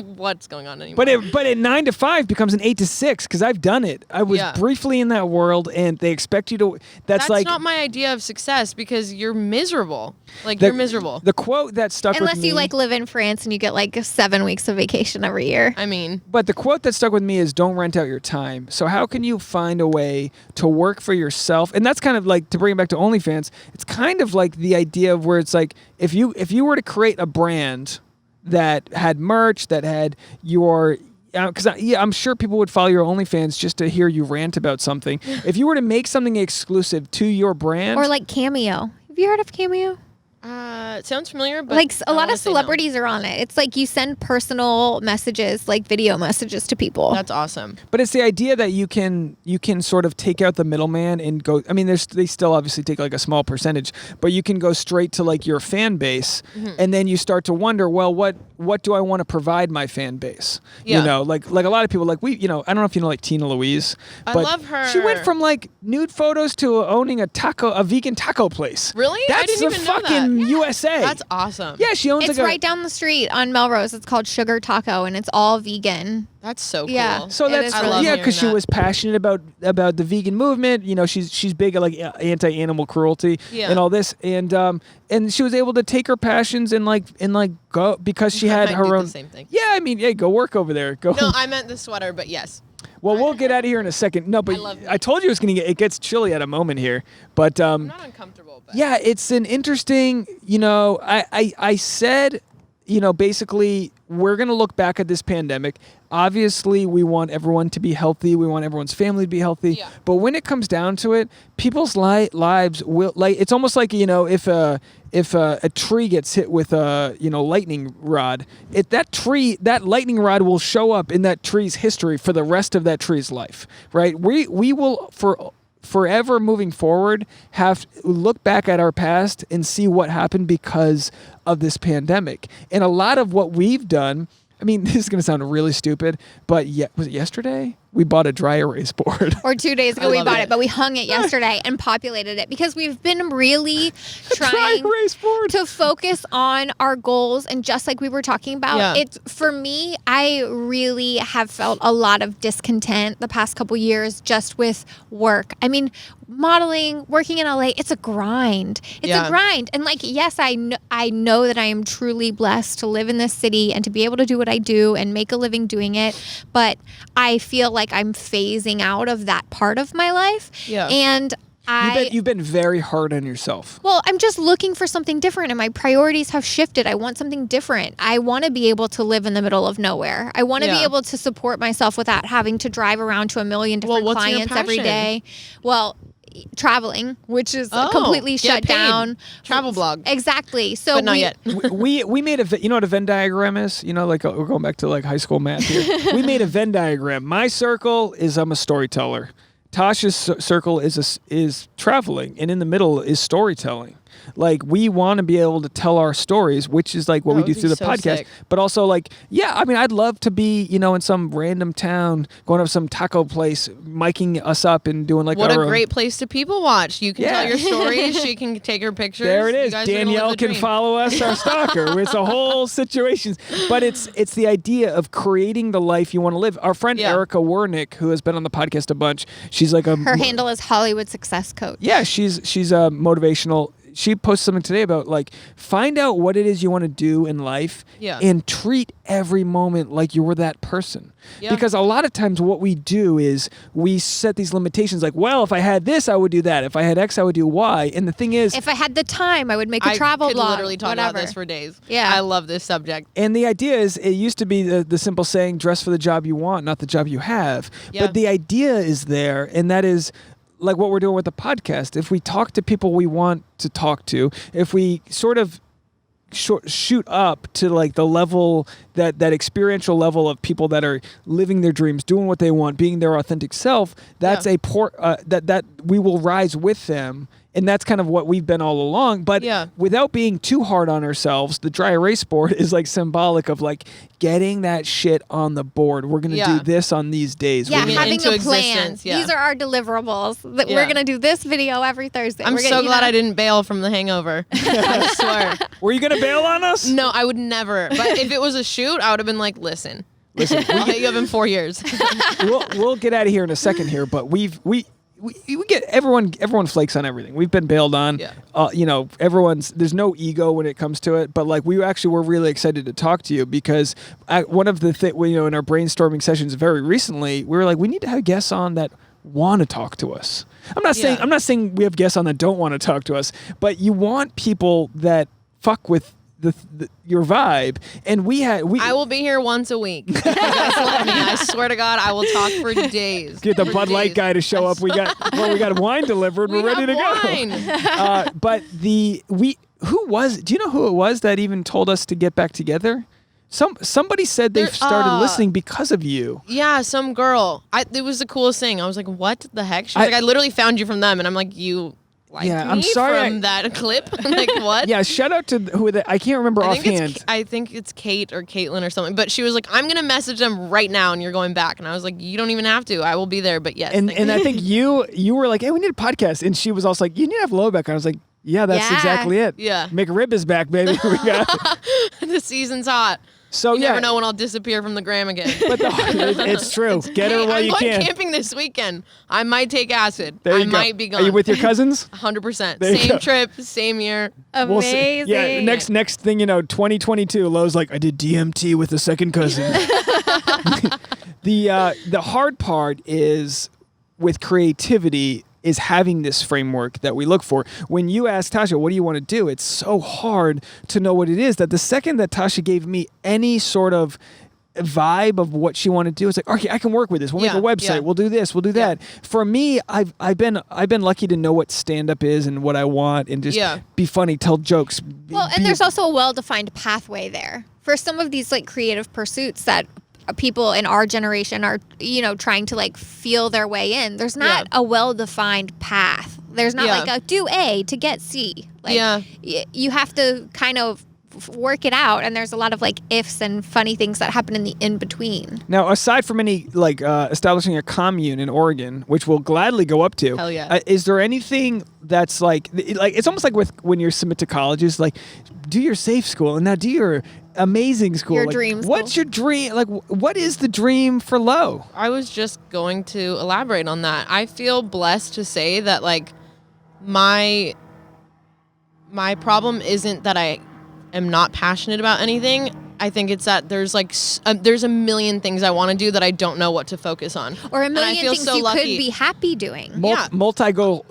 What's going on anymore? But at 9 to 5 becomes an 8 to 6 because I've done it. I was briefly in that world, and they expect you to. That's like not my idea of success because you're miserable. Like you're miserable. The quote that stuck with me. Unless you like live in France and you get like 7 weeks of vacation every year. I mean, but the quote that stuck with me is don't rent out your time. So how can you find a way to work for yourself? And that's kind of like, to bring it back to OnlyFans, it's kind of like the idea of where it's like if you were to create a brand that had merch, that had your because I'm sure people would follow your OnlyFans just to hear you rant about something. If you were to make something exclusive to your brand, or like Cameo. Have you heard of Cameo? It sounds familiar, but like a lot of celebrities are on it. It's like you send personal messages, like video messages to people. That's awesome. But it's the idea that you can sort of take out the middleman and go. I mean, they still obviously take like a small percentage, but you can go straight to like your fan base, and then you start to wonder, well, what do I want to provide my fan base? Yeah. You know, like a lot of people, like I don't know if you know like Tina Louise, but I love her. She went from like nude photos to owning a vegan taco place. Really? That's I didn't even know that. USA. That's awesome. Yeah, she owns it's like right down the street on Melrose. It's called Sugar Taco, and it's all vegan. That's so cool. Yeah. So that's because she was passionate about the vegan movement. You know, she's big at like anti-animal cruelty and all this, and she was able to take her passions and go because she had her own. The same thing. Yeah, I mean, go work over there. Go. No, I meant the sweater, but yes. Well, we'll get out of here in a second. No, but I told you it gets chilly at a moment here. But I'm not uncomfortable. But. Yeah, it's an interesting. I said, basically we're gonna look back at this pandemic. Obviously, we want everyone to be healthy. We want everyone's family to be healthy. Yeah. But when it comes down to it, people's lives will it's almost like if a tree gets hit with a lightning rod, that lightning rod will show up in that tree's history for the rest of that tree's life, right? We will forever moving forward have to look back at our past and see what happened because of this pandemic. And a lot of what we've done, I mean, this is going to sound really stupid, but was it yesterday? we bought a dry erase board. Or 2 days ago we bought it. it, but we hung it yesterday and populated it because we've been really trying Dry erase board. to focus on our goals. And just like we were talking about, it's for me, I really have felt a lot of discontent the past couple years just with work. I mean, modeling, working in LA, it's a grind. It's a grind. And like, yes, I know that I am truly blessed to live in this city and to be able to do what I do and make a living doing it. But I feel like I'm phasing out of that part of my life. Yeah. And You've been very hard on yourself. well, I'm just looking for something different and my priorities have shifted. I want something different. I want to be able to live in the middle of nowhere. I want to be able to support myself without having to drive around to a million different what's your clients every passion? day. Well, traveling, which is completely get shut paid. down. Travel blog. Exactly. So But not yet. we made a, you know what a Venn diagram is? You know, like we're going back to like high school math here. We made a Venn diagram. My circle is I'm a storyteller. Tasha's circle is traveling, and in the middle is storytelling. Like, we want to be able to tell our stories, which is like what we do through the podcast. Sick. But also, like, yeah, I mean, I'd love to be, you know, in some random town, going to some taco place, miking us up and doing like What our a own. great place to people watch. You can tell your stories. She can take her pictures. There it You is. guys are gonna live Danielle the can dream. follow us, our stalker. It's a whole situation. But it's the idea of creating the life you want to live. Our friend Erica Wernick, who has been on the podcast a bunch, she's like her handle is Hollywood Success Coach. Yeah, she's a motivational. She posted something today about like find out what it is you want to do in life and treat every moment like you were that person. Yeah. Because a lot of times what we do is we set these limitations like, well, if I had this, I would do that. If I had X, I would do Y. And the thing is, if I had the time, I would make a travel blog. I could literally talk about this for days. Yeah. I love this subject. And the idea is, it used to be the simple saying, dress for the job you want, not the job you have. Yeah. But the idea is there, and that is like what we're doing with the podcast. If we talk to people we want to talk to, if we sort of shoot up to like the level, that experiential level of people that are living their dreams, doing what they want, being their authentic self, that's that we will rise with them. And that's kind of what we've been all along. But without being too hard on ourselves, the dry erase board is like symbolic of like getting that shit on the board. We're going to do this on these days. Yeah, having a plan. Existence. Yeah. These are our deliverables. That we're going to do this video every Thursday. I'm so glad I didn't bail from The Hangover. I swear. Were you going to bail on us? No, I would never. But if it was a shoot, I would have been like, listen, I'll hit you up in 4 years. we'll get out of here in a second here, but we get everyone flakes on everything. We've been bailed on. Yeah. You know, there's no ego when it comes to it. But like, we actually were really excited to talk to you because one of the you know, in our brainstorming sessions very recently, we were like, we need to have guests on that want to talk to us. I'm not saying we have guests on that don't want to talk to us, but you want people that fuck with your vibe, and I will be here once a week. You guys let me. I swear to God, I will talk for days. Get the Bud Light guy to show up. We got wine delivered. We're ready to go. But do you know who it was that even told us to get back together? Somebody said they started listening because of you. Yeah, some girl. It was the coolest thing. I was like, what the heck? She was like, I literally found you from them, and I'm like, you. I'm sorry from that clip. Like, what? Yeah, shout out to I can't remember offhand. I think it's Kate or Caitlin or something. But she was like, I'm gonna message them right now, and you're going back. And I was like, you don't even have to. I will be there. But yes. And I think you were like, hey, we need a podcast, and she was also like, you need to have Lo back. And I was like, yeah, that's exactly it. Yeah. McRib is back, baby. We got it. The season's hot. So you never know when I'll disappear from the gram again. But it's true. Get her while you can. I'm going camping this weekend. I might take acid. I might be gone. Are you with your cousins? 100%. Same trip, same year. Amazing. Yeah. Next thing you know, 2022. Lo's like, I did DMT with a second cousin. The hard part is with creativity is having this framework that we look for. When you ask Tasha, what do you want to do? It's so hard to know what it is that the second that Tasha gave me any sort of vibe of what she wanted to do, it's like, okay, I can work with this. We'll make a website. Yeah. We'll do this. We'll do that. For me, I've been lucky to know what stand-up is and what I want and just be funny, tell jokes. Well, and there's also a well-defined pathway there for some of these like creative pursuits that people in our generation are, you know, trying to like feel their way in. There's not a well-defined path. There's not like a do A to get C. Like you have to kind of work it out, and there's a lot of like ifs and funny things that happen in the in between. Now, aside from any like establishing a commune in Oregon, which we'll gladly go up to, Hell yeah. Is there anything that's like it's almost like with when you submit to colleges, like do your safe school and now do your amazing school. Your like, dream what's school. your dream? Like, what is the dream for Lo? I was just going to elaborate on that. I feel blessed to say that like my problem isn't that I am not passionate about anything. I think it's that there's like there's a million things I want to do that I don't know what to focus on. Or a And I million feel things so you lucky. could be happy doing. Yeah. Multi-goal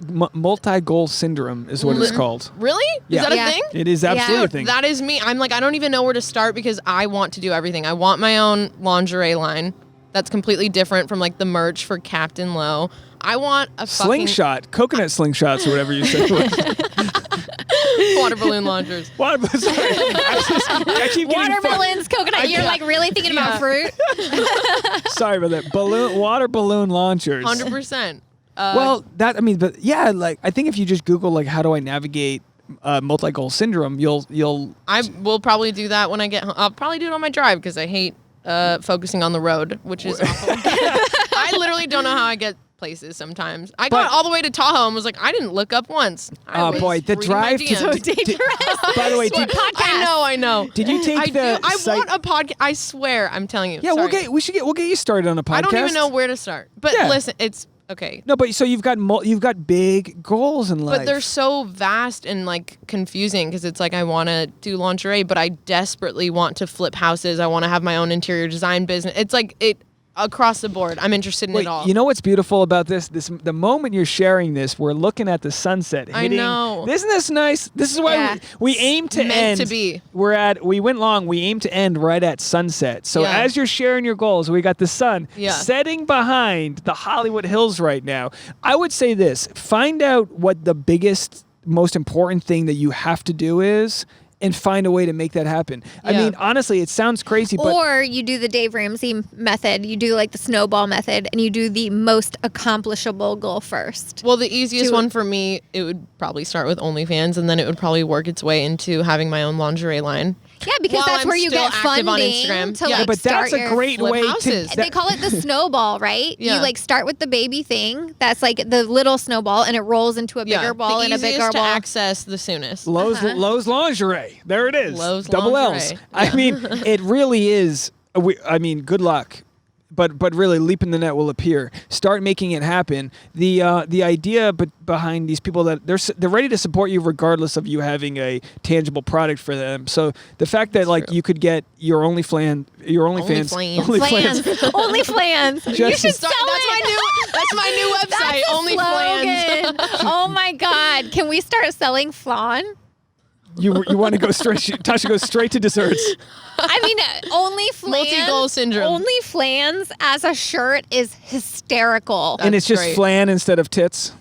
syndrome is what it's called. Really? Yeah. Is that Yeah. a thing? It is absolutely a Dude, thing. that is me. I'm like, I don't even know where to start because I want to do everything. I want my own lingerie line that's completely different from like the merch for Captain Lo. I want a Slingshot, coconut slingshots or whatever you said. water balloon launchers. What? Sorry. I keep getting Watermelons, coconut. You're like really thinking about fruit. Sorry about that. Water balloon launchers. 100%. Well, but yeah, like I think if you just Google like how do I navigate multi-goal syndrome, you'll. I will probably do that when I get home. I'll probably do it on my drive because I hate focusing on the road, which is awful. I literally don't know how I get places sometimes. I got all the way to Tahoe and was like, I didn't look up once. Oh boy, the drive to So dangerous. By the way, I know. Did you take the? I want a podcast. I swear, I'm telling you. Yeah, Sorry. we'll get you started on a podcast. I don't even know where to start. But Yeah. listen, it's okay. No, but so you've got big goals in life. But they're so vast and like confusing because it's like I want to do lingerie, but I desperately want to flip houses. I want to have my own interior design business. It's like across the board. I'm interested in it all. You know what's beautiful about this? The moment you're sharing this, we're looking at the sunset. I know. Isn't this nice? This is why Yeah. we aim to Meant end. to be. We went long. We aim to end right at sunset. So Yeah. as you're sharing your goals, we got the sun Yeah. setting behind the Hollywood Hills right now. I would say this: find out what the biggest, most important thing that you have to do is. And find a way to make that happen. I Yeah. mean, honestly, it sounds crazy, but Or you do the Dave Ramsey method. You do like the snowball method, and you do the most accomplishable goal first. Well, the easiest Do- one for me, it would probably start with OnlyFans, and then it would probably work its way into having my own lingerie line. Yeah, because While that's I'm where you still get active on funding Instagram. to Yeah, like but start that's a your great flip way houses. to. They call it the snowball, right? Yeah. You like start with the baby thing. That's like the little snowball, and it rolls into a bigger ball the and a easiest bigger to ball. access the soonest. Lowe's lingerie. There it is. Lowe's Double lingerie. L's. I mean, it really is. Good luck. But really, leap in the net will appear. Start making it happen. The idea behind these people that they're ready to support you regardless of you having a tangible product for them. So the fact that like true. you could get your OnlyFans. OnlyFans. You Just- should sell it. That's my new website. That's a OnlyFans. slogan. Oh my God! Can we start selling flan? You want to go straight? Tasha goes straight to desserts. I mean, OnlyFans. Multi-goal syndrome. OnlyFans as a shirt is hysterical. And it's just great. flan instead of tits.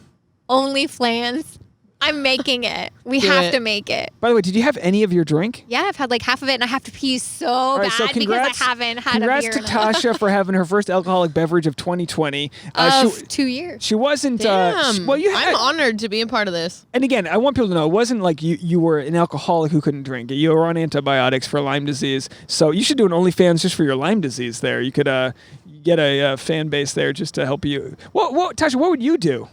OnlyFans. I'm making it. We Do have it. to make it. By the way, did you have any of your drink? Yeah, I've had like half of it, and I have to pee so All right, bad so congrats, because I haven't had a congrats beer to in a while. Tasha for having her first alcoholic beverage of 2020. Of 2 years. She wasn't. Damn. Well, you had. I'm honored to be a part of this. And again, I want people to know it wasn't like you were an alcoholic who couldn't drink. You were on antibiotics for Lyme disease. So you should do an OnlyFans just for your Lyme disease there. You could get a fan base there just to help you. Tasha, what would you do?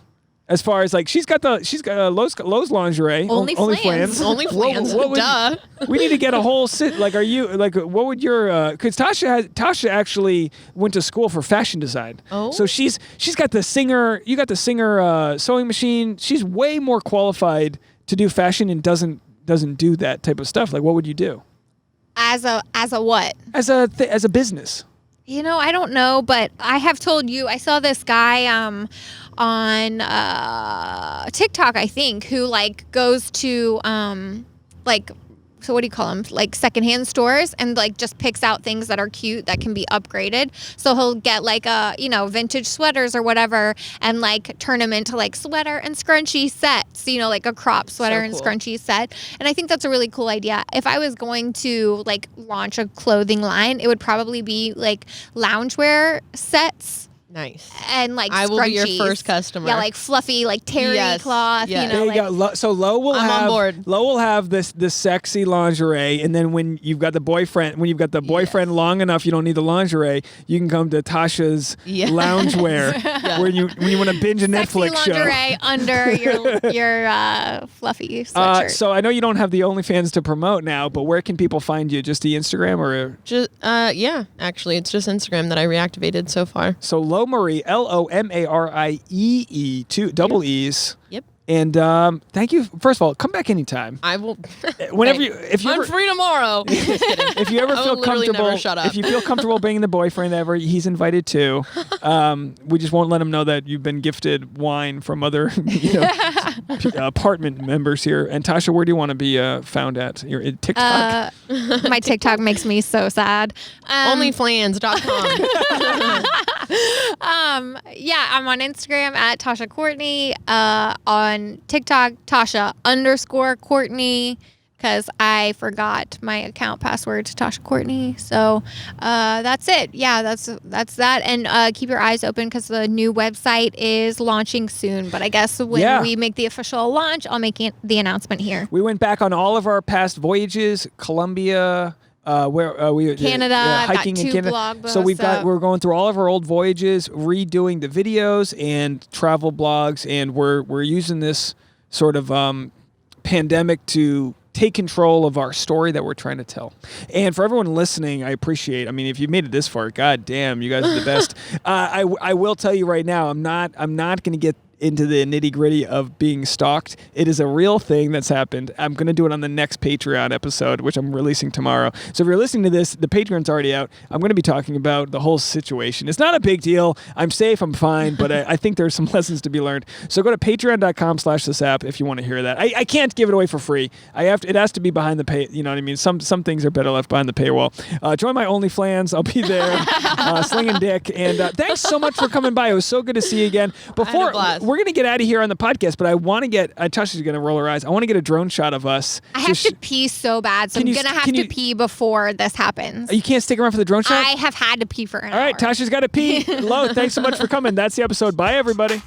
As far as like she's got Lowe's lingerie, OnlyFans. OnlyFans. Duh. We need to get a whole sit. Like, are you like what would your? Because Tasha actually went to school for fashion design. Oh. So she's got the Singer. You got the Singer sewing machine. She's way more qualified to do fashion and doesn't do that type of stuff. Like, what would you do As a what? as a business? You know, I don't know, but I have told you. I saw this guy on TikTok, I think, who like goes to like. So what do you call them? Like secondhand stores, and like just picks out things that are cute that can be upgraded. So he'll get like vintage sweaters or whatever, and like turn them into like sweater and scrunchie sets. Like a crop sweater and cool. scrunchie set. And I think that's a really cool idea. If I was going to like launch a clothing line, it would probably be like loungewear sets. Nice. And like I will be your scrunchies. first customer. Yeah, like fluffy, like terry cloth. Yes. You know, There you go. So Lo will I'm have on board. Lo will have this sexy lingerie, and then when you've got the boyfriend long enough, you don't need the lingerie. You can come to Tasha's loungewear, where when you want to binge a sexy Netflix show. lingerie under your fluffy sweatshirt. So I know you don't have the OnlyFans to promote now, but where can people find you? Just the Instagram or? Just actually, it's just Instagram that I reactivated so far. So LoMariee, LoMariee, two double E's. Yep. And thank you. First of all, come back anytime. I will. Whenever I'm free tomorrow. Just kidding. If you ever feel comfortable, never shut up. if you feel comfortable bringing the boyfriend ever, he's invited too. We just won't let him know that you've been gifted wine from other apartment members here. And Tasha, where do you want to be found at? Your TikTok. My TikTok makes me so sad. Onlyfans.com. Yeah, I'm on Instagram at Tasha Courtney. On TikTok, Tasha_Courtney, because I forgot my account password to Tasha Courtney. So that's it. Yeah, that's that. And keep your eyes open because the new website is launching soon. But I guess when we make the official launch, I'll make the announcement here. We went back on all of our past voyages, Colombia. Canada, hiking got 2 in Canada. blog posts So we're going through all of our old voyages, redoing the videos and travel blogs, and we're using this sort of pandemic to take control of our story that we're trying to tell. And for everyone listening, I appreciate. I mean, if you made it this far, god damn, you guys are the best. I will tell you right now, I'm not going to get into the nitty-gritty of being stalked. It is a real thing that's happened. I'm going to do it on the next Patreon episode, which I'm releasing tomorrow. So if you're listening to this, the Patreon's already out. I'm going to be talking about the whole situation. It's not a big deal. I'm safe. I'm fine. But I think there's some lessons to be learned. So go to patreon.com/thisapp if you want to hear that. I can't give it away for free. It has to be behind the pay. You know what I mean? Some things are better left behind the paywall. Join my Onlyfans. I'll be there slinging dick. And thanks so much for coming by. It was so good to see you again. Before we're going to get out of here on the podcast, but I want to get, Tasha's going to roll her eyes. I want to get a drone shot of us. I have to pee so bad, so I'm going to have to pee before this happens. You can't stick around for the drone shot? I have had to pee for an hour. All right, Tasha's got to pee. Lo, thanks so much for coming. That's the episode. Bye, everybody.